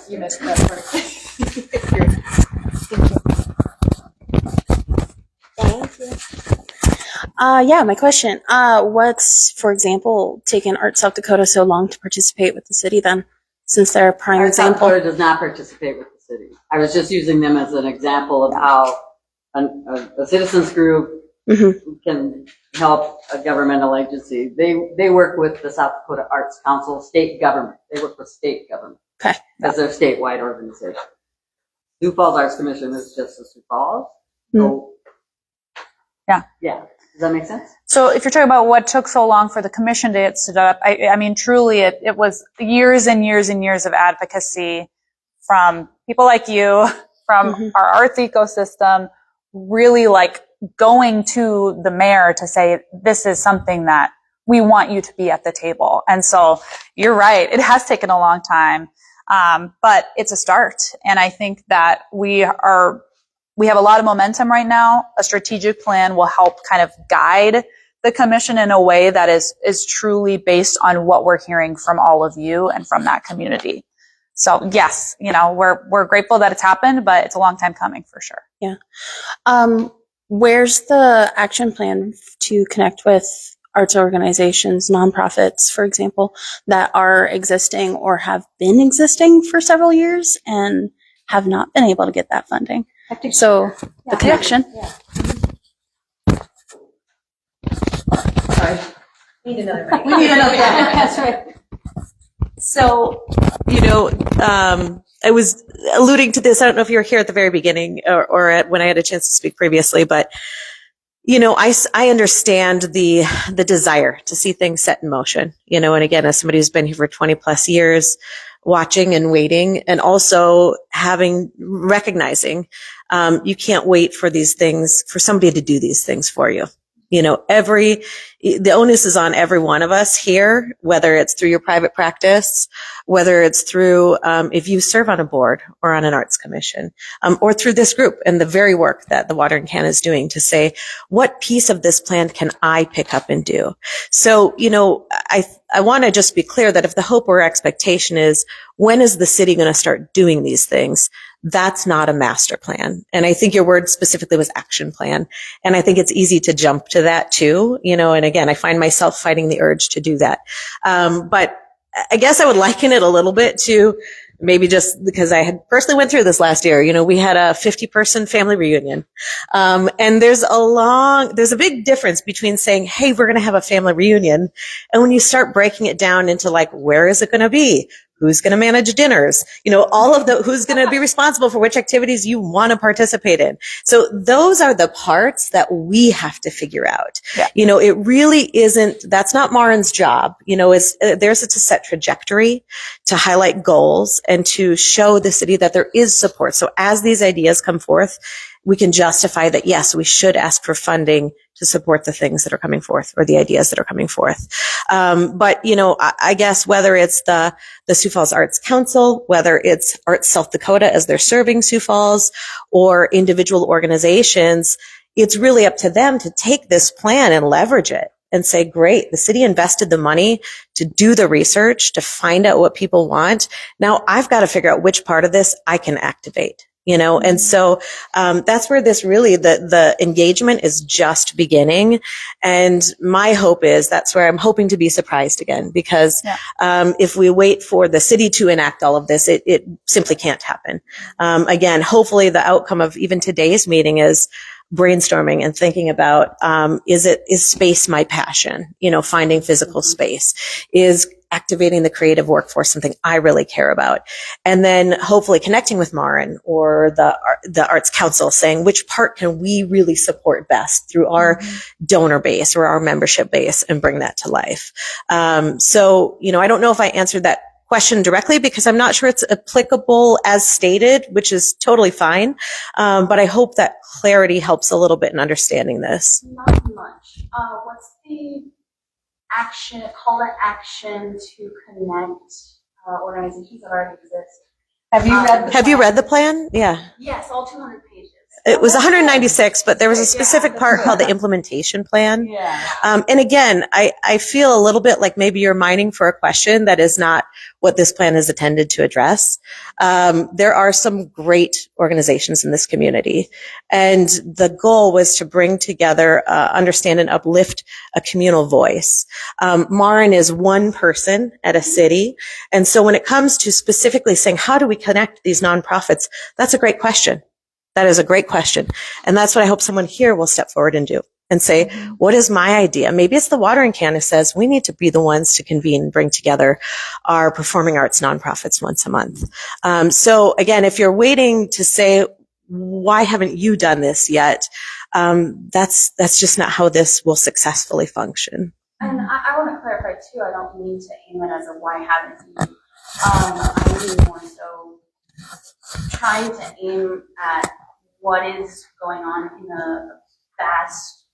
You missed that part. Thank you. My question. What's, for example, taken Art South Dakota so long to participate with the city then, since they're a prime Art South example? Dakota does not participate with the city. I was just using them as an example of how a citizens group can help a governmental agency. They work with the South Dakota Arts Council, state government. They work with state government. Okay. As their statewide organization. Sioux Falls Arts Commission is just the Sioux Falls. So, yeah. Does that make sense? So if you're talking about what took so long for the commission to get stood up, I mean, truly it was years and years and years of advocacy from people like you, from our arts ecosystem, really like going to the mayor to say, this is something that we want you to be at the table. And so you're right. It has taken a long time. But it's a start. And I think that we have a lot of momentum right now. A strategic plan will help kind of guide the commission in a way that is truly based on what we're hearing from all of you and from that community. So yes, we're grateful that it's happened, but it's a long time coming for sure. Yeah. Where's the action plan to connect with arts organizations, nonprofits, for example, that are existing or have been existing for several years and have not been able to get that funding? So the connection. Sorry. Need another mic. We need another That's right. So, I was alluding to this. I don't know if you were here at the very beginning or when I had a chance to speak previously, but I understand the desire to see things set in motion, and again, as somebody who's been here for 20 plus years, watching and waiting, and also recognizing, you can't wait for these things, for somebody to do these things for you. The onus is on every one of us here, whether it's through your private practice, whether it's through, if you serve on a board or on an arts commission, or through this group and the very work that the Watering Can is doing to say, what piece of this plan can I pick up and do? So, I want to just be clear that if the hope or expectation is, when is the city going to start doing these things? That's not a master plan. And I think your word specifically was action plan. And I think it's easy to jump to that too, and again, I find myself fighting the urge to do that. But I guess I would liken it a little bit to maybe just because I had personally went through this last year. We had a 50-person family reunion. And there's a big difference between saying, hey, we're going to have a family reunion. And when you start breaking it down into like, where is it going to be? who's going to manage dinners, all of the, who's going to be responsible for which activities you want to participate in. So those are the parts that we have to figure out. Yeah. It really isn't, that's not Maren's job. There's to set trajectory, to highlight goals, and to show the city that there is support. So as these ideas come forth, we can justify that, yes, we should ask for funding to support the things that are coming forth or the ideas that are coming forth. But, I guess whether it's the Sioux Falls Arts Council, whether it's Arts South Dakota as they're serving Sioux Falls, or individual organizations, it's really up to them to take this plan and leverage it and say, great, the city invested the money to do the research, to find out what people want. Now I've got to figure out which part of this I can activate. And so, that's where this really, the engagement is just beginning. And my hope is that's where I'm hoping to be surprised again, because, if we wait for the city to enact all of this, it simply can't happen. Again, hopefully the outcome of even today's meeting is brainstorming and thinking about, is space my passion? Finding physical space. Is activating the creative workforce something I really care about? And then hopefully connecting with Maren or the Arts Council, saying which part can we really support best through our donor base or our membership base, and bring that to life. So, I don't know if I answered that question directly, because I'm not sure it's applicable as stated, which is totally fine. But I hope that clarity helps a little bit in understanding this. Not much. What's the call to action to connect organizations that already exist? Have you read the plan? Yeah. Yes, all 200 pages. It was 196, but there was a specific part called the implementation plan. Yeah. And again, I feel a little bit like maybe you're mining for a question that is not what this plan is intended to address. There are some great organizations in this community, and the goal was to bring together, understand and uplift a communal voice. Maren is one person at a city. And so when it comes to specifically saying, how do we connect these nonprofits? That's a great question. That is a great question. And that's what I hope someone here will step forward and do, and say, what is my idea? Maybe it's the watering can who says we need to be the ones to convene and bring together our performing arts nonprofits once a month. So again, if you're waiting to say, why haven't you done this yet? That's just not how this will successfully function. And I want to clarify too, I don't mean to aim it as a why haven't you. I mean more so trying to aim at what is going on in a vast,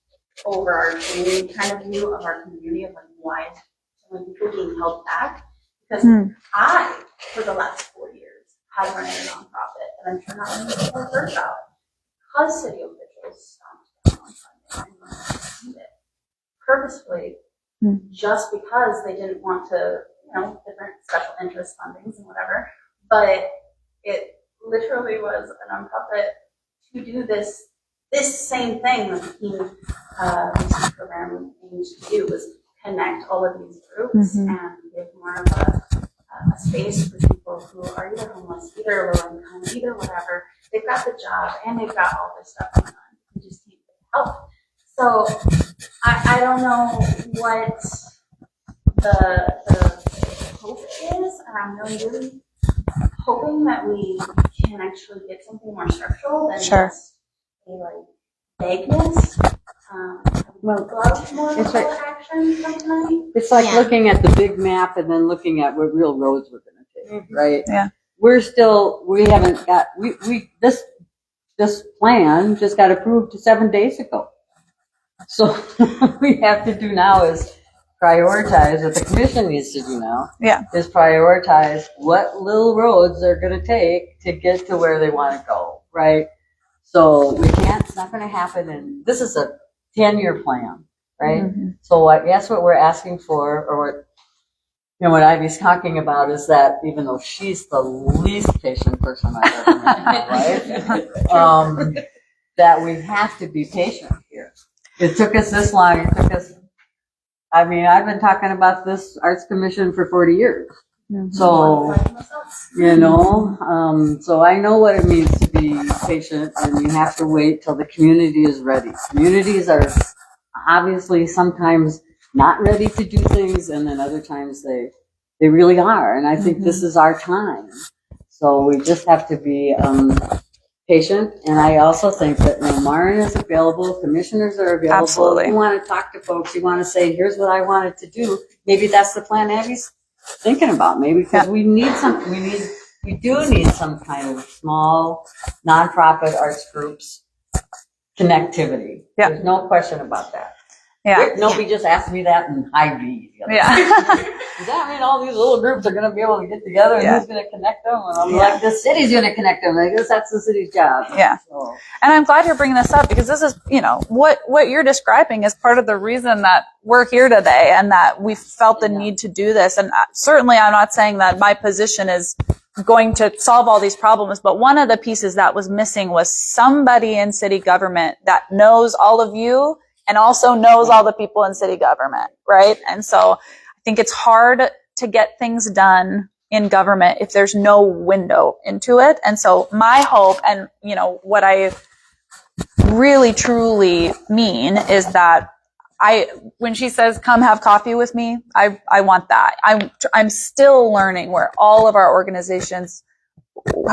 overarching kind of view of our community, of like why is so many people being held back? Because I, for the last 4 years, have run a nonprofit, and I'm sure not many people have heard about it, because city officials stopped them on funding and not it purposefully, just because they didn't want to, different special interest fundings and whatever. But it literally was a nonprofit to do this same thing that the research program aimed to do, was connect all of these groups and give more of a space for people who are either homeless, either low income, either whatever. They've got the job and they've got all this stuff going on. They just need help. So I don't know what the hope is, and I'm really hoping that we can actually get something more structural than just a vagueness. Well, love more it's like action from tonight. It's like looking at the big map and then looking at what real roads we're going to take, right? Yeah. We haven't got, this plan just got approved 7 days ago. So what we have to do now is prioritize, what the commission needs to do now is prioritize what little roads they're going to take to get to where they want to go, right? So it's not going to happen, and this is a 10-year plan, right? So I guess what we're asking for, or what Ivy's talking about, is that even though she's the least patient person I've ever met in my life, that we have to be patient here. It took us this long. I've been talking about this Arts Commission for 40 years. So, so I know what it means to be patient, and you have to wait till the community is ready. Communities are obviously sometimes not ready to do things, and then other times they They really are. And I think this is our time. So we just have to be patient. And I also think that Maren is available, commissioners are available. Absolutely. If you want to talk to folks, you want to say, here's what I wanted to do. Maybe that's the plan Abby's thinking about. Maybe because we need some, we do need some kind of small nonprofit arts groups connectivity. Yeah. There's no question about that. Yeah. Nobody just asked me that in Hy-Vee. Yeah. Does that mean all these little groups are going to be able to get together and who's going to connect them? And I'm like, the city's going to connect them. I guess that's the city's job. Yeah. So. And I'm glad you're bringing this up because this is, what you're describing is part of the reason that we're here today and that we felt the need to do this. And certainly I'm not saying that my position is going to solve all these problems, but one of the pieces that was missing was somebody in city government that knows all of you and also knows all the people in city government, right? And so I think it's hard to get things done in government if there's no window into it. And so my hope and, what I really truly mean is that when she says, come have coffee with me, I want that. I'm still learning where all of our organizations,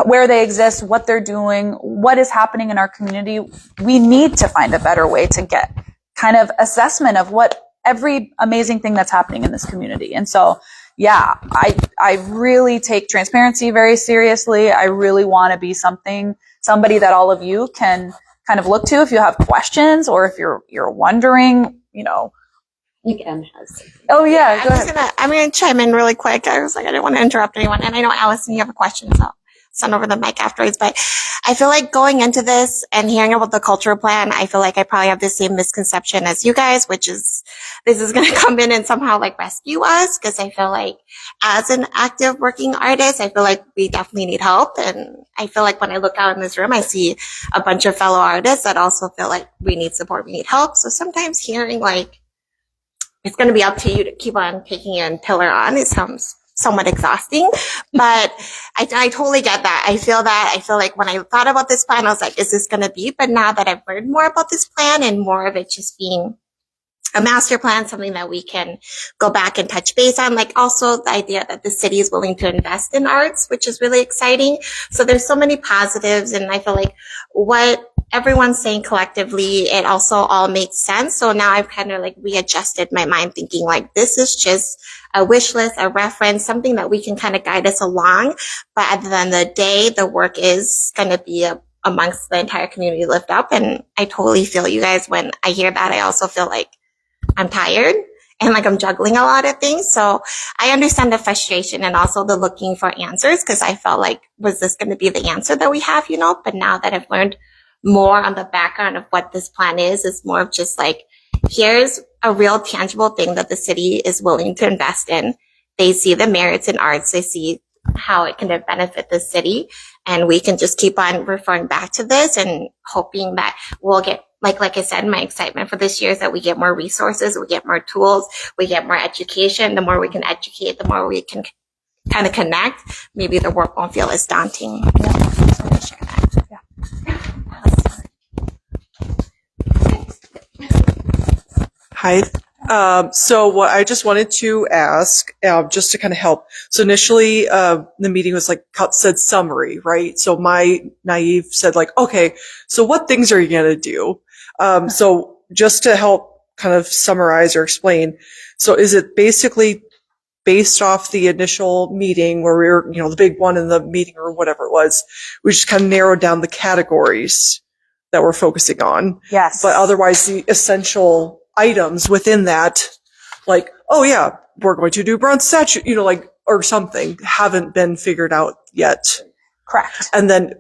where they exist, what they're doing, what is happening in our community. We need to find a better way to get kind of assessment of what every amazing thing that's happening in this community. And so, yeah, I really take transparency very seriously. I really want to be somebody that all of you can kind of look to if you have questions or if you're wondering, You can have something. Oh yeah, go ahead. I'm gonna chime in really quick. I was like, I didn't want to interrupt anyone, and I know Allison, you have a question, so I'll send over the mic afterwards. But I feel like going into this and hearing about the cultural plan, I feel like I probably have the same misconception as you guys, which is this is gonna come in and somehow like rescue us, because I feel like as an active working artist, I feel like we definitely need help, and I feel like when I look out in this room, I see a bunch of fellow artists that also feel like we need support, we need help. So sometimes hearing like it's going to be up to you to keep on taking it and pillar on. It sounds somewhat exhausting, but I totally get that. I feel like when I thought about this plan, I was like, is this going to be? But now that I've learned more about this plan and more of it just being a master plan, something that we can go back and touch base on, like also the idea that the city is willing to invest in arts, which is really exciting. So there's so many positives, and I feel like what everyone's saying collectively, it also all makes sense. So now I've kind of like readjusted my mind thinking like this is just a wish list, a reference, something that we can kind of guide us along. But at the end of the day, the work is going to be amongst the entire community lift up. And I totally feel you guys when I hear that. I also feel like I'm tired and like I'm juggling a lot of things. So I understand the frustration and also the looking for answers, because I felt like, was this going to be the answer that we have, But now that I've learned more on the background of what this plan is, it's more of just like, here's a real tangible thing that the city is willing to invest in. They see the merits in arts. They see how it can benefit the city. And we can just keep on referring back to this and hoping that we'll get, like I said, my excitement for this year is that we get more resources, we get more tools, we get more education. The more we can educate, the more we can kind of connect. Maybe the work won't feel as daunting. Yeah. So I share that. Yeah. Hi. So what I just wanted to ask, just to kind of help. So initially, the meeting was like said summary, right? So my naive said like, okay, so what things are you going to do? So just to help kind of summarize or explain. So is it basically based off the initial meeting where we were, the big one in the meeting or whatever it was, we just kind of narrowed down the categories that we're focusing on. Yes. But otherwise the essential items within that, like, oh yeah, we're going to do bronze statue, or something, haven't been figured out yet. Correct. And then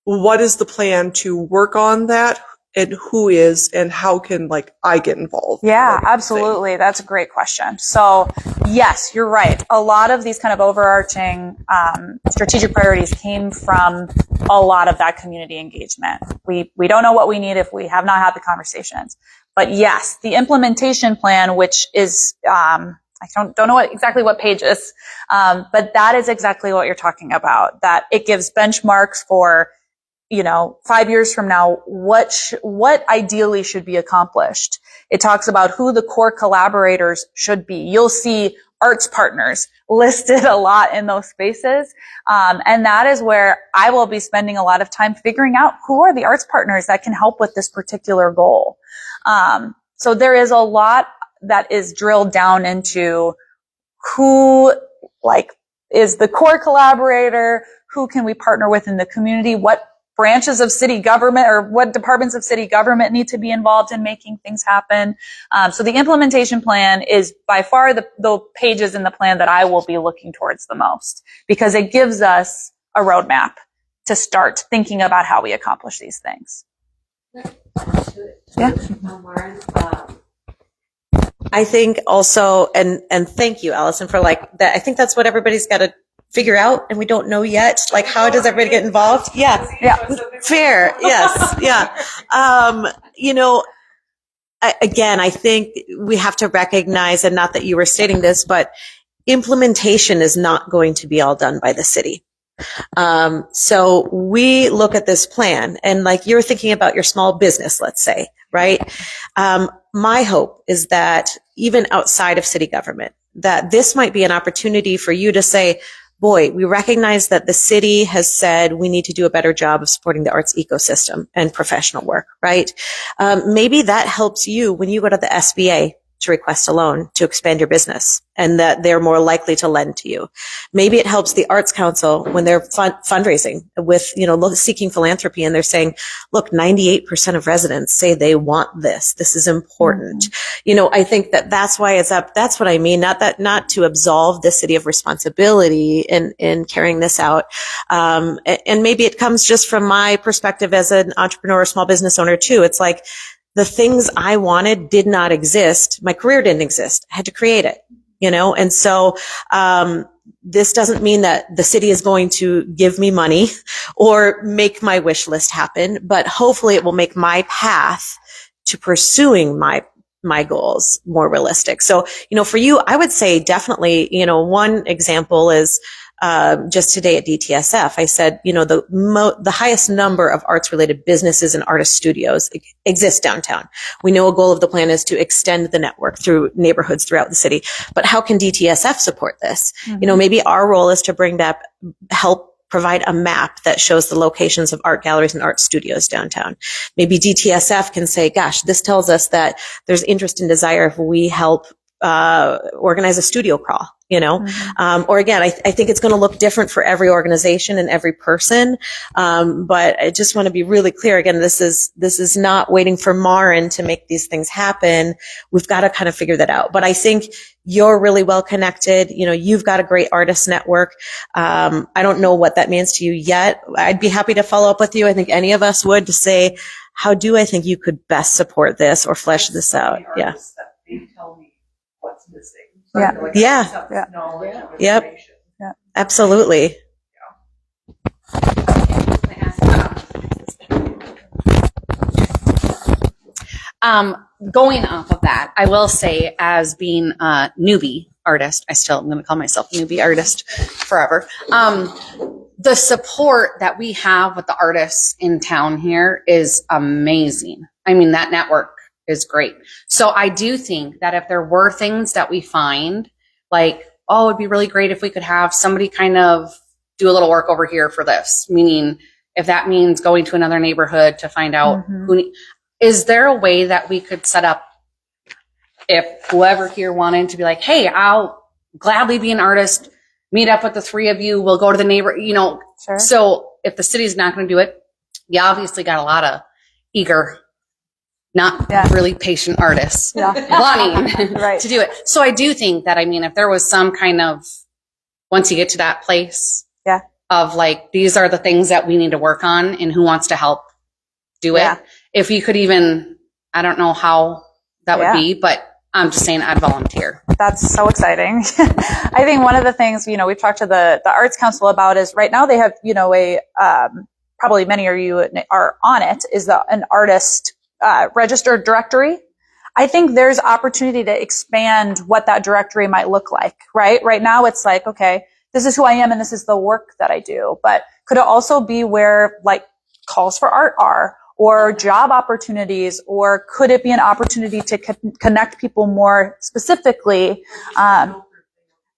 what is the plan to work on that, and who is, and how can I get involved? Yeah, absolutely. That's a great question. So yes, you're right. A lot of these kind of overarching strategic priorities came from a lot of that community engagement. We don't know what we need if we have not had the conversations. But yes, the implementation plan, which is I don't know exactly what page is, but that is exactly what you're talking about. That it gives benchmarks for 5 years from now, what ideally should be accomplished. It talks about who the core collaborators should be. You'll see arts partners listed a lot in those spaces. And that is where I will be spending a lot of time figuring out who are the arts partners that can help with this particular goal. So there is a lot that is drilled down into who is the core collaborator, who can we partner with in the community, what branches of city government or what departments of city government need to be involved in making things happen. So the implementation plan is by far the pages in the plan that I will be looking towards the most, because it gives us a roadmap to start thinking about how we accomplish these things. Yeah. Maren, I think also, and thank you, Allison, for like that. I think that's what everybody's got to figure out, and we don't know yet. Like, how does everybody get involved? Yeah. Fair. Yes. Yeah. Again, I think we have to recognize, and not that you were stating this, but implementation is not going to be all done by the city. So we look at this plan, and like you're thinking about your small business, let's say, right? My hope is that even outside of city government, that this might be an opportunity for you to say, boy, we recognize that the city has said we need to do a better job of supporting the arts ecosystem and professional work, right? Maybe that helps you when you go to the SBA to request a loan to expand your business, and that they're more likely to lend to you. Maybe it helps the Arts Council when they're fundraising with, seeking philanthropy, and they're saying, look, 98% of residents say they want this. This is important. Mm-hmm. I think that's why it's up. That's what I mean. Not to absolve the city of responsibility in carrying this out. And maybe it comes just from my perspective as an entrepreneur or small business owner too. It's like, the things I wanted did not exist. My career didn't exist. I had to create it, and so, this doesn't mean that the city is going to give me money or make my wish list happen, but hopefully it will make my path to pursuing my goals more realistic. So, for you, I would say definitely, one example is, just today at DTSF, I said, the highest number of arts related businesses and artist studios exist downtown. We know a goal of the plan is to extend the network through neighborhoods throughout the city, but how can DTSF support this? Mm-hmm. Maybe our role is to help provide a map that shows the locations of art galleries and art studios downtown. Maybe DTSF can say, gosh, this tells us that there's interest and desire if we help organize a studio crawl, Mm-hmm. Or again, I think it's going to look different for every organization and every person. But I just want to be really clear. Again, this is not waiting for Maren to make these things happen. We've got to kind of figure that out. But I think you're really well connected. You've got a great artist network. I don't know what that means to you yet. I'd be happy to follow up with you. I think any of us would, to say, how do I think you could best support this or flesh this out? Yeah. They tell me what's missing. Yeah. Yeah. Yep. Yeah. Absolutely. Going off of that, I will say, as being a newbie artist, I'm going to call myself a newbie artist forever. The support that we have with the artists in town here is amazing. I mean, that network is great. So I do think that if there were things that we find like, oh, it'd be really great if we could have somebody kind of do a little work over here for this, meaning if that means going to another neighborhood to find out is there a way that we could set up, if whoever here wanted to be like, hey, I'll gladly be an artist, meet up with the three of you, we'll go to the neighbor, Sure. So if the city's not going to do it, you obviously got a lot of eager, not really patient artists wanting to do it. So I do think that, if there was some kind of, once you get to that place of like, these are the things that we need to work on and who wants to help do it. If you could even, I don't know how that would be, but I'm just saying I'd volunteer. That's so exciting. I think one of the things, we've talked to the Arts Council about is right now they have, probably many of you are on it, is an artist registered directory. I think there's opportunity to expand what that directory might look like, right? Right now it's like, okay, this is who I am and this is the work that I do. But could it also be where like calls for art are, or job opportunities, or could it be an opportunity to connect people more specifically?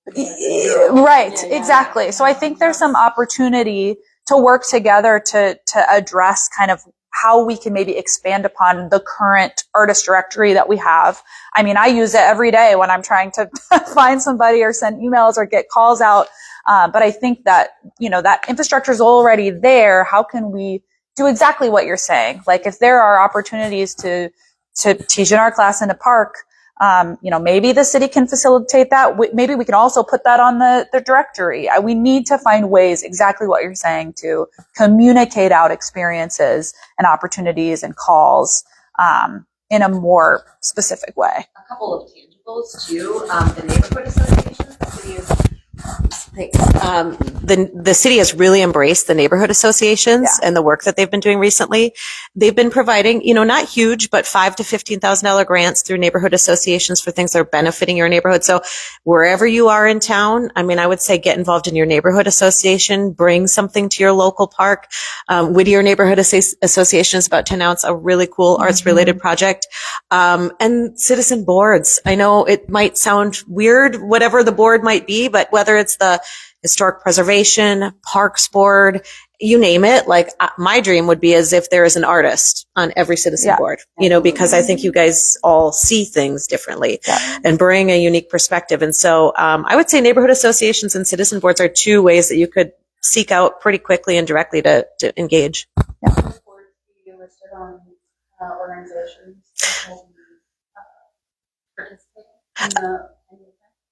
Right, exactly. So I think there's some opportunity to work together to address kind of how we can maybe expand upon the current artist directory that we have. I mean, I use it every day when I'm trying to find somebody or send emails or get calls out. But I think that, that infrastructure is already there. How can we do exactly what you're saying? Like if there are opportunities to teach an art class in a park, maybe the city can facilitate that. Maybe we can also put that on the directory. We need to find ways, exactly what you're saying, to communicate out experiences and opportunities and calls in a more specific way. A couple of tangibles too. The neighborhood associations, the city is. The city has really embraced the neighborhood associations and the work that they've been doing recently. They've been providing, not huge, but $5,000 to $15,000 grants through neighborhood associations for things that are benefiting your neighborhood. So wherever you are in town, I would say get involved in your neighborhood association, bring something to your local park. Whittier Neighborhood Association is about to announce a really cool arts related project. And citizen boards. I know it might sound weird, whatever the board might be, but whether it's the historic preservation, parks board, you name it, like my dream would be as if there is an artist on every citizen board, because I think you guys all see things differently and bring a unique perspective. And so, I would say neighborhood associations and citizen boards are two ways that you could seek out pretty quickly and directly to engage. Listed on organizations that will participate in the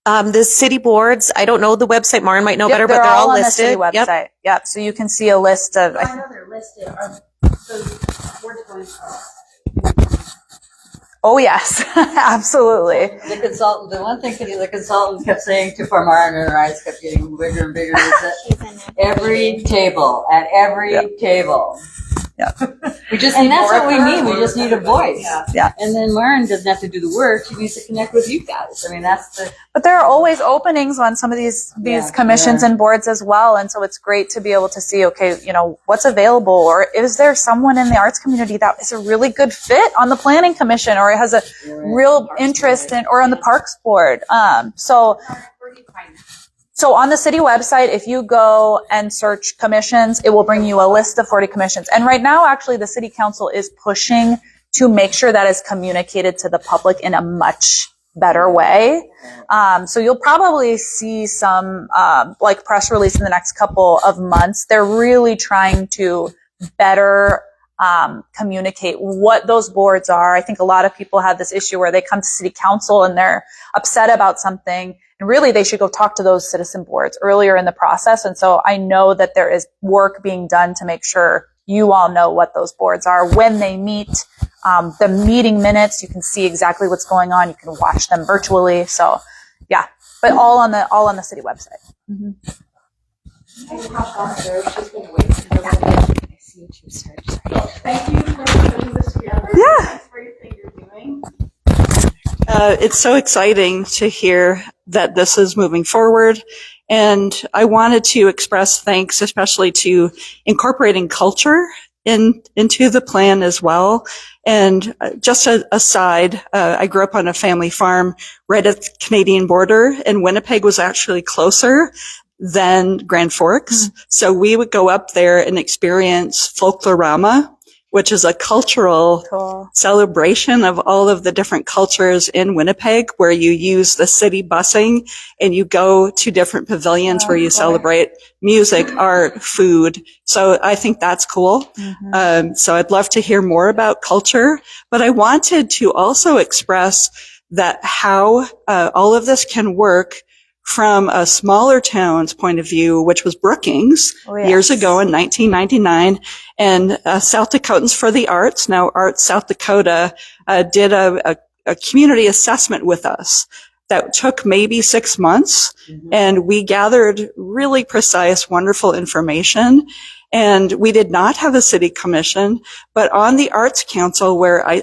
The city boards, I don't know the website. Maren might know better, but they're they're all on listed. the city website. Yep. So you can see a list of. I know they're listed. Are those boards going to? Oh yes, absolutely. The consultant, the one thing the consultant kept saying to Maren, and her eyes kept getting bigger and bigger, is that every table, at every table. Yeah. We just and that's what we need. We just need a voice. Yeah. And then Maren doesn't have to do the work. She needs to connect with you guys. That's the. But there are always openings on some of these commissions and boards as well, and so it's great to be able to see, okay, what's available, or is there someone in the arts community that is a really good fit on the planning commission, or has a real interest in, or on the parks board. So on the city website, if you go and search commissions, it will bring you a list of 40 commissions. And right now, actually, the city council is pushing to make sure that is communicated to the public in a much better way. So you'll probably see some press release in the next couple of months. They're really trying to better communicate what those boards are. I think a lot of people have this issue where they come to city council and they're upset about something. And really, they should go talk to those citizen boards earlier in the process. And so I know that there is work being done to make sure you all know what those boards are when they meet. The meeting minutes, you can see exactly what's going on. You can watch them virtually. So, yeah, but all on the city website. Mm-hmm. Thank you for putting this together. Yeah. It's a great thing you're doing. It's so exciting to hear that this is moving forward. And I wanted to express thanks, especially to incorporating culture into the plan as well. And just an aside, I grew up on a family farm right at the Canadian border, and Winnipeg was actually closer than Grand Forks. So we would go up there and experience Folklorama, which is a cultural celebration of all of the different cultures in Winnipeg, where you use the city busing and you go to different pavilions where you celebrate music, art, food. So I think that's cool. So I'd love to hear more about culture, but I wanted to also express that how all of this can work from a smaller town's point of view, which was Brookings years ago in 1999, and South Dakotans for the Arts, now Arts South Dakota, did a community assessment with us that took maybe 6 months, and we gathered really precise, wonderful information. And we did not have a city commission, but on the Arts Council, where I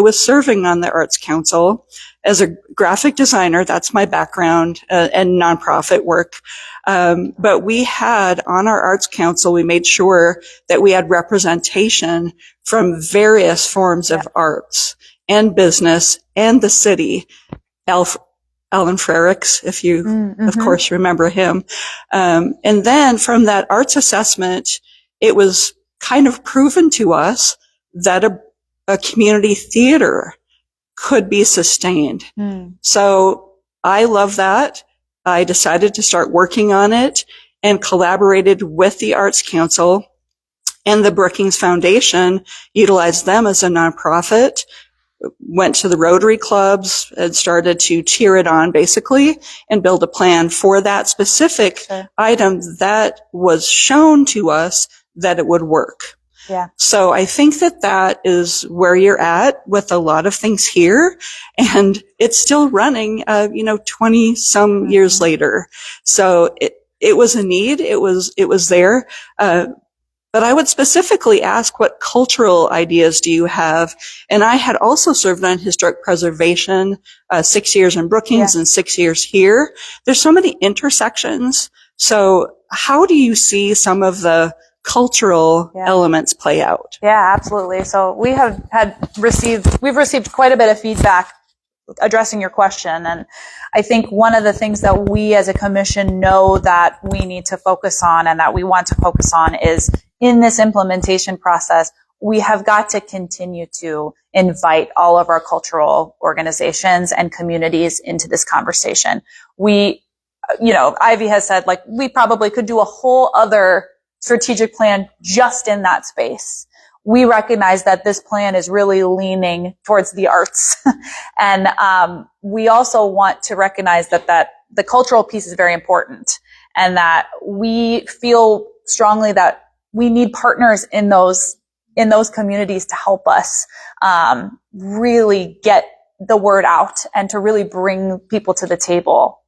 was serving on the Arts Council as a graphic designer, that's my background, and nonprofit work. But we had on our Arts Council, we made sure that we had representation from various forms of arts and business and the city. Alan Frericks, if you, Mm-hmm. of course, remember him. And then from that arts assessment, it was kind of proven to us that a community theater could be sustained. Mm. So I love that. I decided to start working on it and collaborated with the Arts Council and the Brookings Foundation, utilized them as a nonprofit, went to the Rotary clubs and started to cheer it on basically and build a plan for that specific Sure. item that was shown to us that it would work. Yeah. So I think that is where you're at with a lot of things here, and it's still running, 20 some years later. So it was a need. It was there. But I would specifically ask, what cultural ideas do you have? And I had also served on historic preservation, 6 years in Brookings and 6 years here. There's so many intersections. So how do you see some of the cultural elements play out? Yeah, absolutely. So we've received quite a bit of feedback addressing your question. And I think one of the things that we as a commission know that we need to focus on and that we want to focus on is in this implementation process, we have got to continue to invite all of our cultural organizations and communities into this conversation. Ivy has said, we probably could do a whole other strategic plan just in that space. We recognize that this plan is really leaning towards the arts. And we also want to recognize that the cultural piece is very important and that we feel strongly that we need partners in those communities to help us really get the word out and to really bring people to the table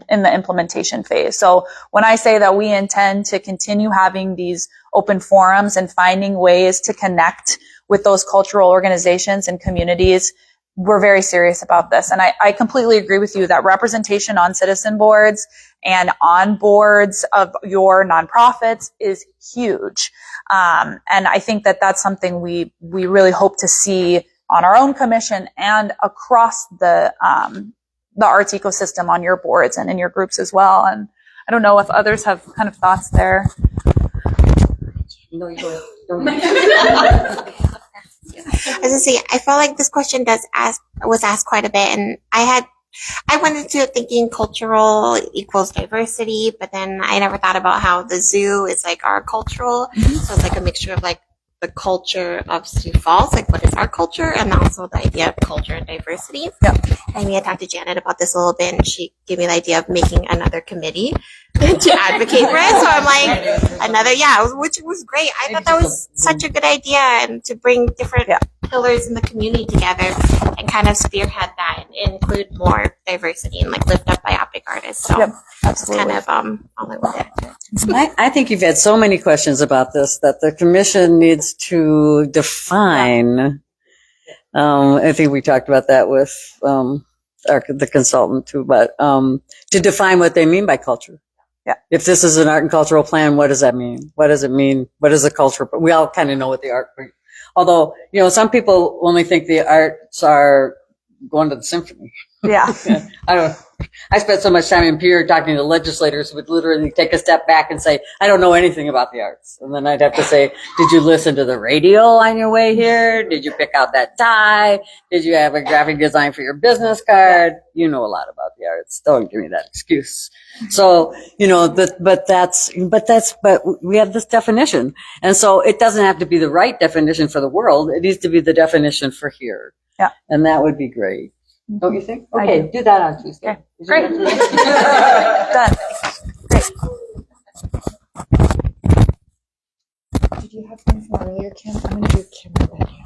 in the implementation phase. So when I say that we intend to continue having these open forums and finding ways to connect with those cultural organizations and communities, we're very serious about this. And I completely agree with you that representation on citizen boards and on boards of your nonprofits is huge. And I think that that's something we really hope to see on our own commission and across the arts ecosystem on your boards and in your groups as well. And I don't know if others have kind of thoughts there. I was gonna say, I feel like this question was asked quite a bit, and I went into it thinking cultural equals diversity, but then I never thought about how the zoo is like our cultural, so it's like a mixture of like the culture of Sioux Falls, like what is our culture, and also the idea of culture and diversity. Yep. And we had talked to Janet about this a little bit, and she gave me the idea of making another committee to advocate for it. So I'm like, which was great. I thought that was such a good idea, and to bring different pillars in the community together and kind of spearhead that and include more diversity and like lift up biopic artists. So that's kind of all I wanted to. I think you've had so many questions about this that the commission needs to define. I think we talked about that with the consultant too, but to define what they mean by culture. Yeah. If this is an art and cultural plan, what does that mean? What does it mean? What is a culture? We all kind of know what the art. Although, some people only think the arts are going to the symphony. Yeah. I spent so much time in Pierre talking to legislators who would literally take a step back and say, I don't know anything about the arts. And then I'd have to say, did you listen to the radio on your way here? Did you pick out that tie? Did you have a graphic design for your business card? You know a lot about the arts. Don't give me that excuse. So, but we have this definition. And so it doesn't have to be the right definition for the world. It needs to be the definition for here. Yeah. And that would be great. Don't you think? I Okay, do that on Tuesday. Okay. Great. Done. Great. Did you have one from earlier, Kim? I'm going to do Kim already.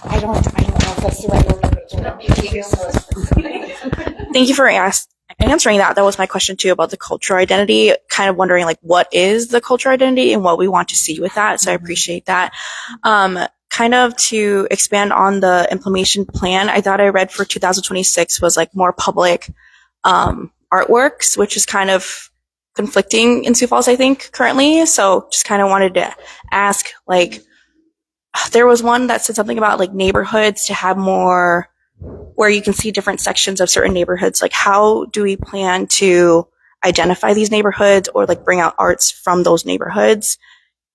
I don't know if that's the right order. Thank you for answering that. That was my question too about the cultural identity. Kind of wondering like what is the cultural identity and what we want to see with that. So I appreciate that. Kind of to expand on the implementation plan, I thought I read for 2026 was like more public artworks, which is kind of conflicting in Sioux Falls, I think, currently. So just kind of wanted to ask, like, there was one that said something about like neighborhoods to have more where you can see different sections of certain neighborhoods. Like, how do we plan to identify these neighborhoods or like bring out arts from those neighborhoods?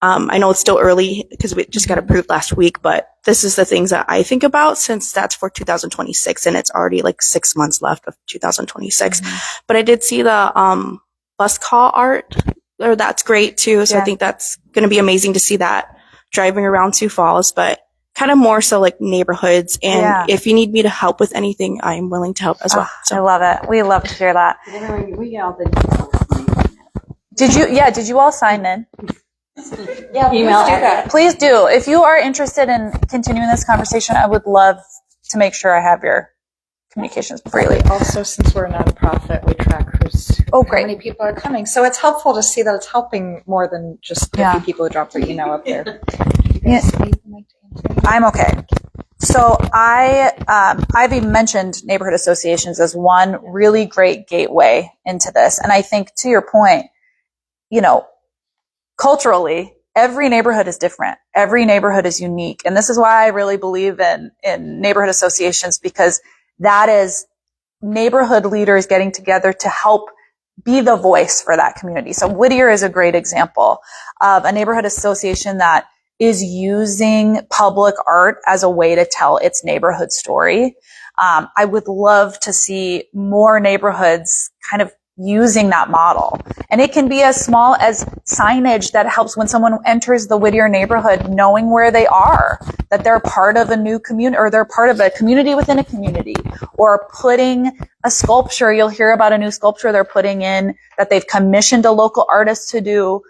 I know it's still early because we just got approved last week, but this is the things that I think about since that's for 2026 and it's already like 6 months left of 2026. But I did see the bus call art, or that's great too. So I think that's going to be amazing to see that driving around Sioux Falls, but kind of more so like neighborhoods. And if you need me to help with anything, I'm willing to help as well. I love it. We love to hear that. Did you all sign in? Yeah, Email. Please do. If you are interested in continuing this conversation, I would love to make sure I have your communications freely. Also, since we're a nonprofit, we track how many people are coming. So it's helpful to see that it's helping more than just the few people who drop their email up there. I'm okay. So I've even mentioned neighborhood associations as one really great gateway into this. And I think to your point, culturally, every neighborhood is different. Every neighborhood is unique. And this is why I really believe in neighborhood associations, because that is neighborhood leaders getting together to help be the voice for that community. So Whittier is a great example of a neighborhood association that is using public art as a way to tell its neighborhood story. I would love to see more neighborhoods kind of using that model. And it can be as small as signage that helps when someone enters the Whittier neighborhood, knowing where they are, that they're part of a new community, or they're part of a community within a community, or putting a sculpture. You'll hear about a new sculpture they're putting in that they've commissioned a local artist to do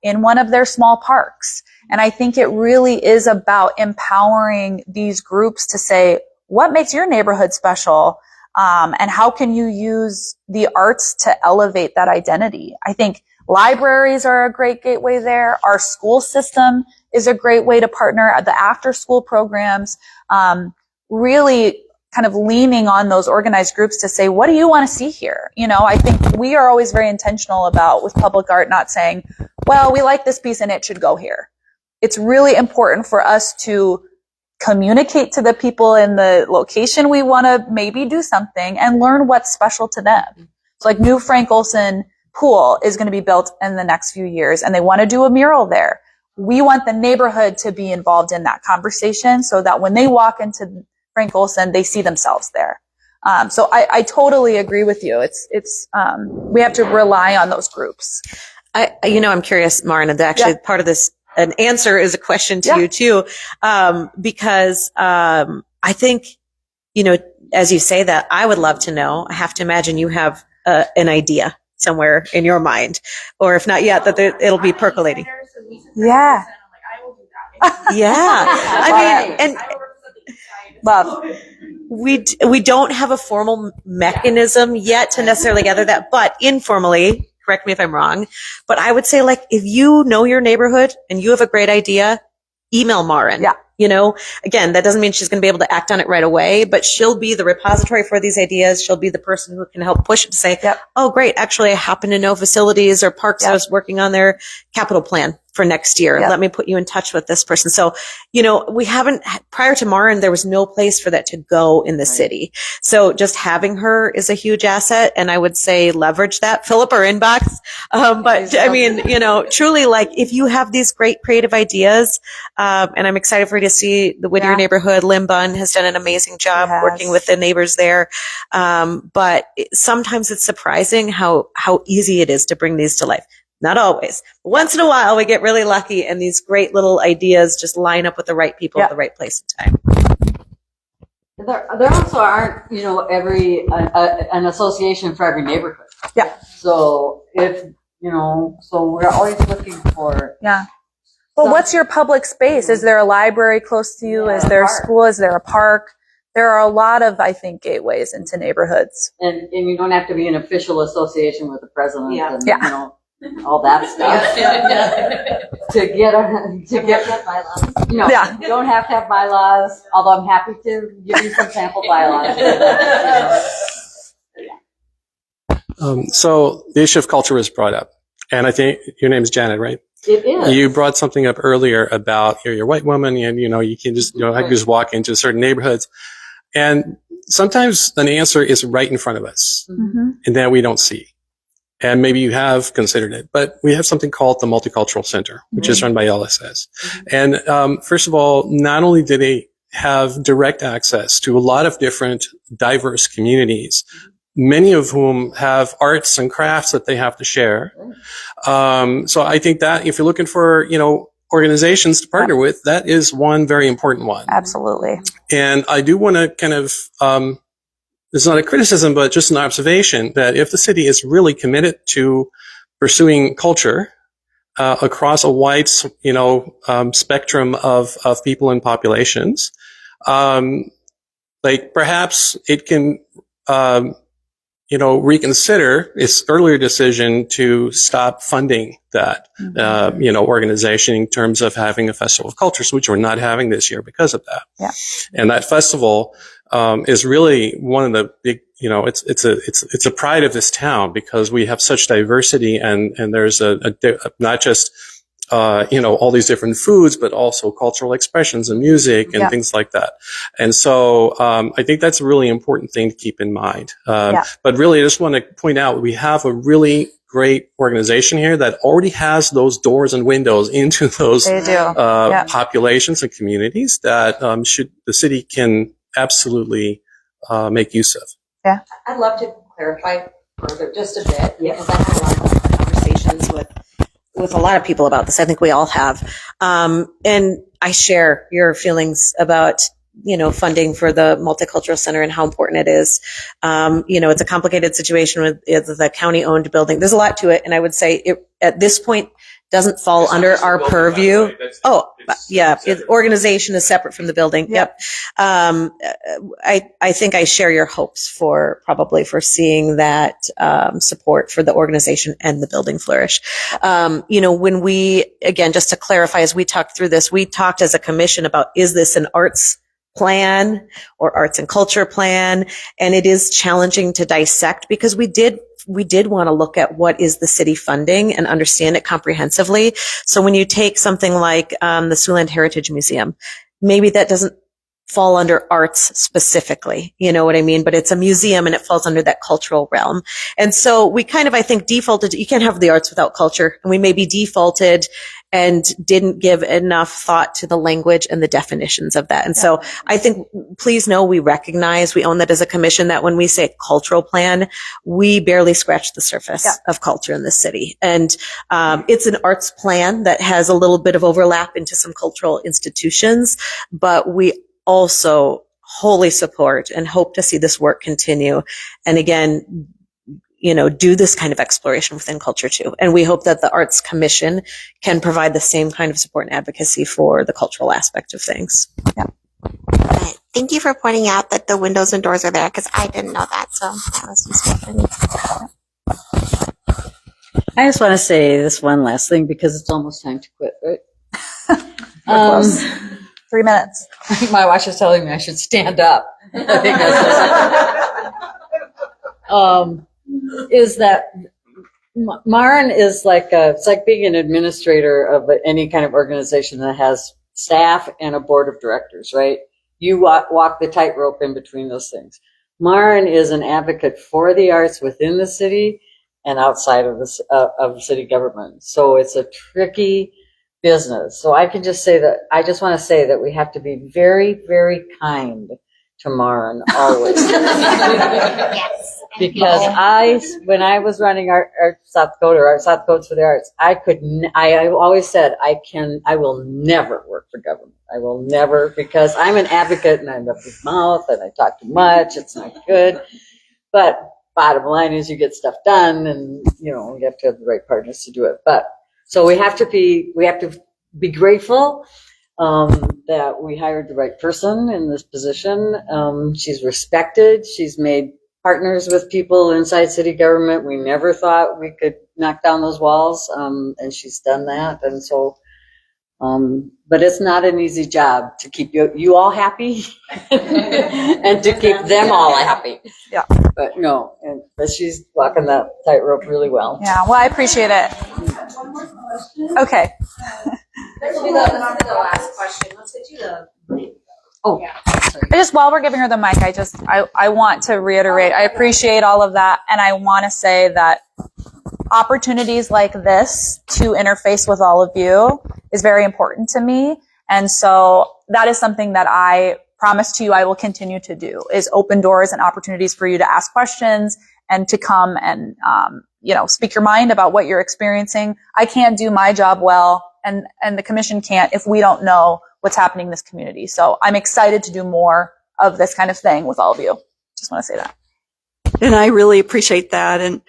in one of their small parks. And I think it really is about empowering these groups to say, what makes your neighborhood special? And how can you use the arts to elevate that identity? I think libraries are a great gateway there. Our school system is a great way to partner. The after school programs, really kind of leaning on those organized groups to say, what do you want to see here? I think we are always very intentional about, with public art, not saying, well, we like this piece and it should go here. It's really important for us to communicate to the people in the location we want to maybe do something and learn what's special to them. So like New Frank Olson Pool is going to be built in the next few years and they want to do a mural there. We want the neighborhood to be involved in that conversation so that when they walk into Frank Olson, they see themselves there. So I totally agree with you. It's we have to rely on those groups. I'm curious, Maren, and actually part of this, an answer is a question to you too. Because, I think, as you say that, I would love to know, I have to imagine you have an idea somewhere in your mind, or if not yet, that it'll be percolating. Yeah. Yeah. I mean, and love. We don't have a formal mechanism yet to necessarily gather that, but informally, correct me if I'm wrong, but I would say, like, if you know your neighborhood and you have a great idea, email Maren. Yeah. Again, that doesn't mean she's going to be able to act on it right away, but she'll be the repository for these ideas. She'll be the person who can help push it to say, oh, great. Actually, I happen to know facilities or parks. I was working on their capital plan for next year. Let me put you in touch with this person. So, we haven't, prior to Maren, there was no place for that to go in the city. So just having her is a huge asset. And I would say leverage that, fill up our inbox. But I mean, truly, like, if you have these great creative ideas, and I'm excited for you to see the Whittier neighborhood. Lynn Bunn has done an amazing job working with the neighbors there. But sometimes it's surprising how easy it is to bring these to life. Not always. Once in a while, we get really lucky and these great little ideas just line up with the right people at the right place and time. There also aren't, every, an association for every neighborhood. Yeah. So so we're always looking for. Yeah. Well, what's your public space? Is there a library close to you? Is there a school? Is there a park? There are a lot of, I think, gateways into neighborhoods. And you don't have to be an official association with the president and, all that stuff to get bylaws. You don't have to have bylaws, although I'm happy to give you some sample bylaws. So the issue of culture was brought up, and I think your name is Janet, right? It is. You brought something up earlier about you're a white woman, and you can just I can just walk into certain neighborhoods, and sometimes an answer is right in front of us Mm-hmm. and that we don't see. And maybe you have considered it, but we have something called the Multicultural Center, which is run by LSS. And first of all, not only do they have direct access to a lot of different diverse communities, many of whom have arts and crafts that they have to share. So I think that if you're looking for, organizations to partner with, that is one very important one. Absolutely. And I do want to kind of, it's not a criticism, but just an observation that if the city is really committed to pursuing culture across a wide, spectrum of people and populations, like perhaps it can, reconsider its earlier decision to stop funding that, organization in terms of having a festival of cultures, which we're not having this year because of that. Yeah. And that festival, is really one of the big, it's a pride of this town because we have such diversity and there's not just, all these different foods, but also cultural expressions and music and things like that. And so, I think that's a really important thing to keep in mind. But really, I just want to point out we have a really great organization here that already has those doors and windows into those populations and communities that the city can absolutely make use of. Yeah. I'd love to clarify further just a bit because I had a lot of conversations with a lot of people about this. I think we all have. And I share your feelings about, funding for the Multicultural Center and how important it is. It's a complicated situation with the county owned building. There's a lot to it. And I would say it at this point doesn't fall under our purview. Organization is separate from the building. Yep. I think I share your hopes for seeing that support for the organization and the building flourish. When just to clarify, as we talked through this, we talked as a commission about, is this an arts plan or arts and culture plan? And it is challenging to dissect because we did want to look at what is the city funding and understand it comprehensively. So when you take something like the Oland Heritage Museum, maybe that doesn't fall under arts specifically, you know what I mean? But it's a museum and it falls under that cultural realm. And so we kind of, I think, defaulted, you can't have the arts without culture. And we maybe defaulted and didn't give enough thought to the language and the definitions of that. And so I think, please know, we own that as a commission, that when we say cultural plan, we barely scratch the surface of culture in this city. And it's an arts plan that has a little bit of overlap into some cultural institutions, but we also wholly support and hope to see this work continue. And again, do this kind of exploration within culture too. And we hope that the Arts Commission can provide the same kind of support and advocacy for the cultural aspect of things. Yeah. Thank you for pointing out that the windows and doors are there, because I didn't know that. So that was useful for me. I just want to say this one last thing because it's almost time to quit, right? 3 minutes. My watch is telling me I should stand up. I think that's is that Maren is it's like being an administrator of any kind of organization that has staff and a board of directors, right? You walk the tightrope in between those things. Maren is an advocate for the arts within the city and outside of the city government. So it's a tricky business. So I can just say that, I just want to say that we have to be very, very kind to Maren always. Yes. Because when I was running our South Codes for the Arts, I always said, I will never work for government. I will never, because I'm an advocate and I have a big mouth and I talk too much. It's not good. But bottom line is you get stuff done and, you have to have the right partners to do it. But so we have to be grateful that we hired the right person in this position. She's respected. She's made partners with people inside city government. We never thought we could knock down those walls, and she's done that. And so, but it's not an easy job to keep you all happy and to keep them all happy. Yeah. But no, but she's walking that tightrope really well. Yeah. Well, I appreciate it. One more question. Okay. This will be the last question. Let's get you the mic. Oh, While we're giving her the mic, I want to reiterate, I appreciate all of that. And I want to say that opportunities like this to interface with all of you is very important to me. And so that is something that I promise to you I will continue to do, is open doors and opportunities for you to ask questions and to come and, speak your mind about what you're experiencing. I can't do my job well, and the commission can't if we don't know what's happening in this community. So I'm excited to do more of this kind of thing with all of you. Just want to say that. And I really appreciate that. And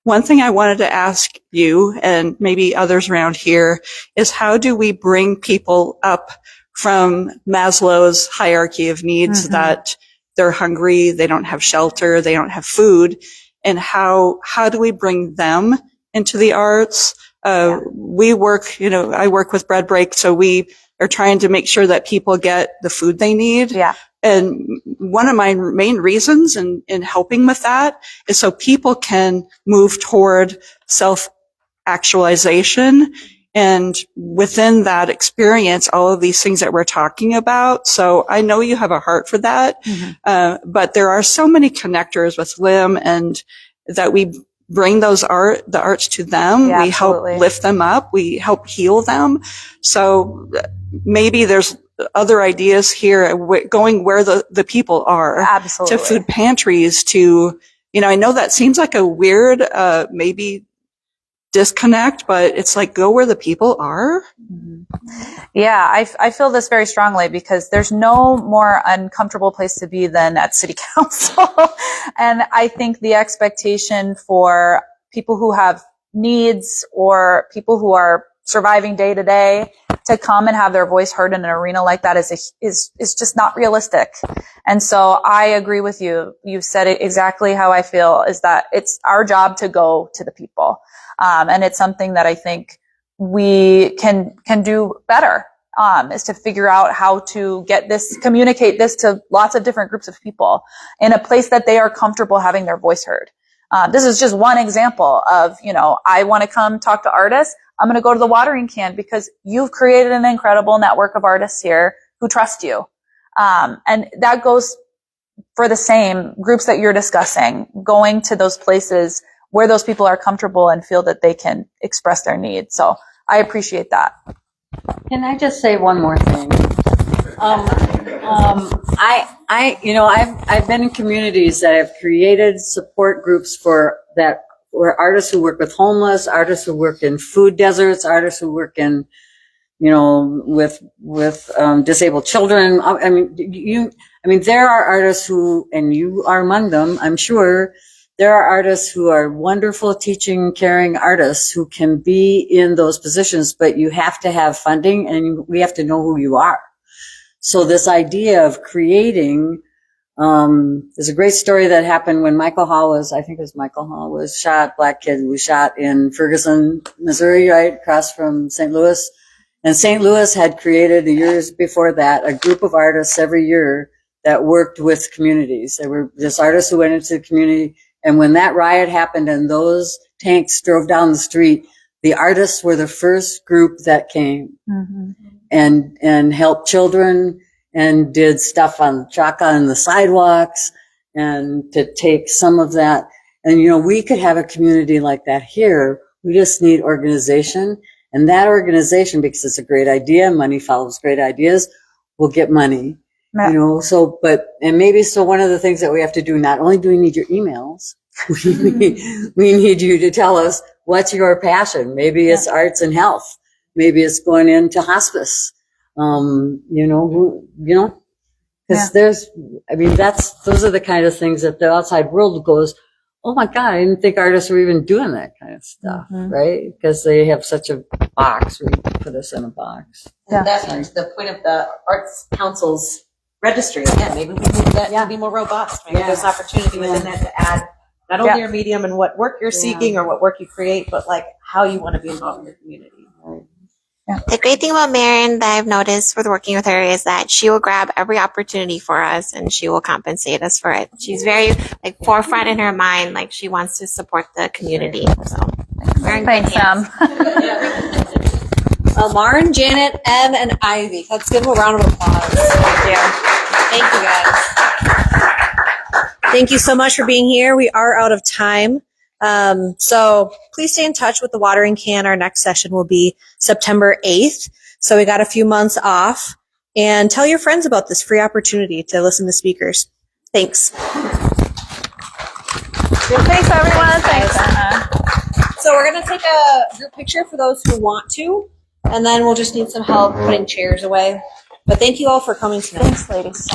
one thing I wanted to ask you and maybe others around here is, how do we bring people up from Maslow's hierarchy of needs, that they're hungry, they don't have shelter, they don't have food, and how do we bring them into the arts? We work, I work with Bread Break, so we are trying to make sure that people get the food they need. Yeah. And one of my main reasons in helping with that is so people can move toward self-actualization. And within that experience, all of these things that we're talking about. So I know you have a heart for that. But there are so many connectors with LIM, and that we bring the arts to them. Yeah, we help lift them up. We help heal them. So maybe there's other ideas here, going where the people are. Absolutely. To food pantries, to, I know that seems like a weird, maybe disconnect, but it's like, go where the people are. Yeah, I feel this very strongly, because there's no more uncomfortable place to be than at city council. And I think the expectation for people who have needs, or people who are surviving day to day, to come and have their voice heard in an arena like that is just not realistic. And so I agree with you. You said it exactly how I feel, is that it's our job to go to the people. And it's something that I think we can do better, is to figure out how to communicate this to lots of different groups of people in a place that they are comfortable having their voice heard. This is just one example of, I want to come talk to artists. I'm going to go to the watering can because you've created an incredible network of artists here who trust you. And that goes for the same groups that you're discussing, going to those places where those people are comfortable and feel that they can express their needs. So I appreciate that. Can I just say one more thing? I've been in communities that have created support groups where artists who work with homeless, artists who work in food deserts, artists who work in, with disabled children. There are artists who, and you are among them, I'm sure. There are artists who are wonderful teaching, caring artists who can be in those positions, but you have to have funding, and we have to know who you are. So this idea of creating, there's a great story that happened when Michael Hall was shot, black kid was shot in Ferguson, Missouri, right across from St. Louis. And St. Louis had created the years before that a group of artists every year that worked with communities. There were just artists who went into the community. And when that riot happened and those tanks drove down the street, the artists were the first group that came and helped children and did stuff on the sidewalks, and to take some of that. And, we could have a community like that here. We just need organization. And that organization, because it's a great idea, money follows great ideas, will get money. Yeah. One of the things that we have to do, not only do we need your emails, we need you to tell us what's your passion. Maybe it's arts and health. Maybe it's going into hospice. Because those are the kind of things that the outside world goes, oh my God, I didn't think artists were even doing that kind of stuff, right? Because they have such a box, where you put us in a box. And that's the point of the Arts Council's registry. Again, maybe we need that to be more robust. Maybe there's opportunity within that to add not only your medium and what work you're seeking or what work you create, but like how you want to be involved in your community. The great thing about Maren that I've noticed with working with her is that she will grab every opportunity for us and she will compensate us for it. She's very forefront in her mind, like she wants to support the community. So, thanks, Sam. Maren, Janet, Em, and Ivy. Let's give them a round of applause. Thank you. Thank you, guys. Thank you so much for being here. We are out of time. So please stay in touch with the watering can. Our next session will be September 8th. So we got a few months off. And tell your friends about this free opportunity to listen to speakers. Thanks. Thanks, everyone. Thanks, Anna. So we're going to take a group picture for those who want to, and then we'll just need some help putting chairs away. But thank you all for coming tonight. Thanks, ladies.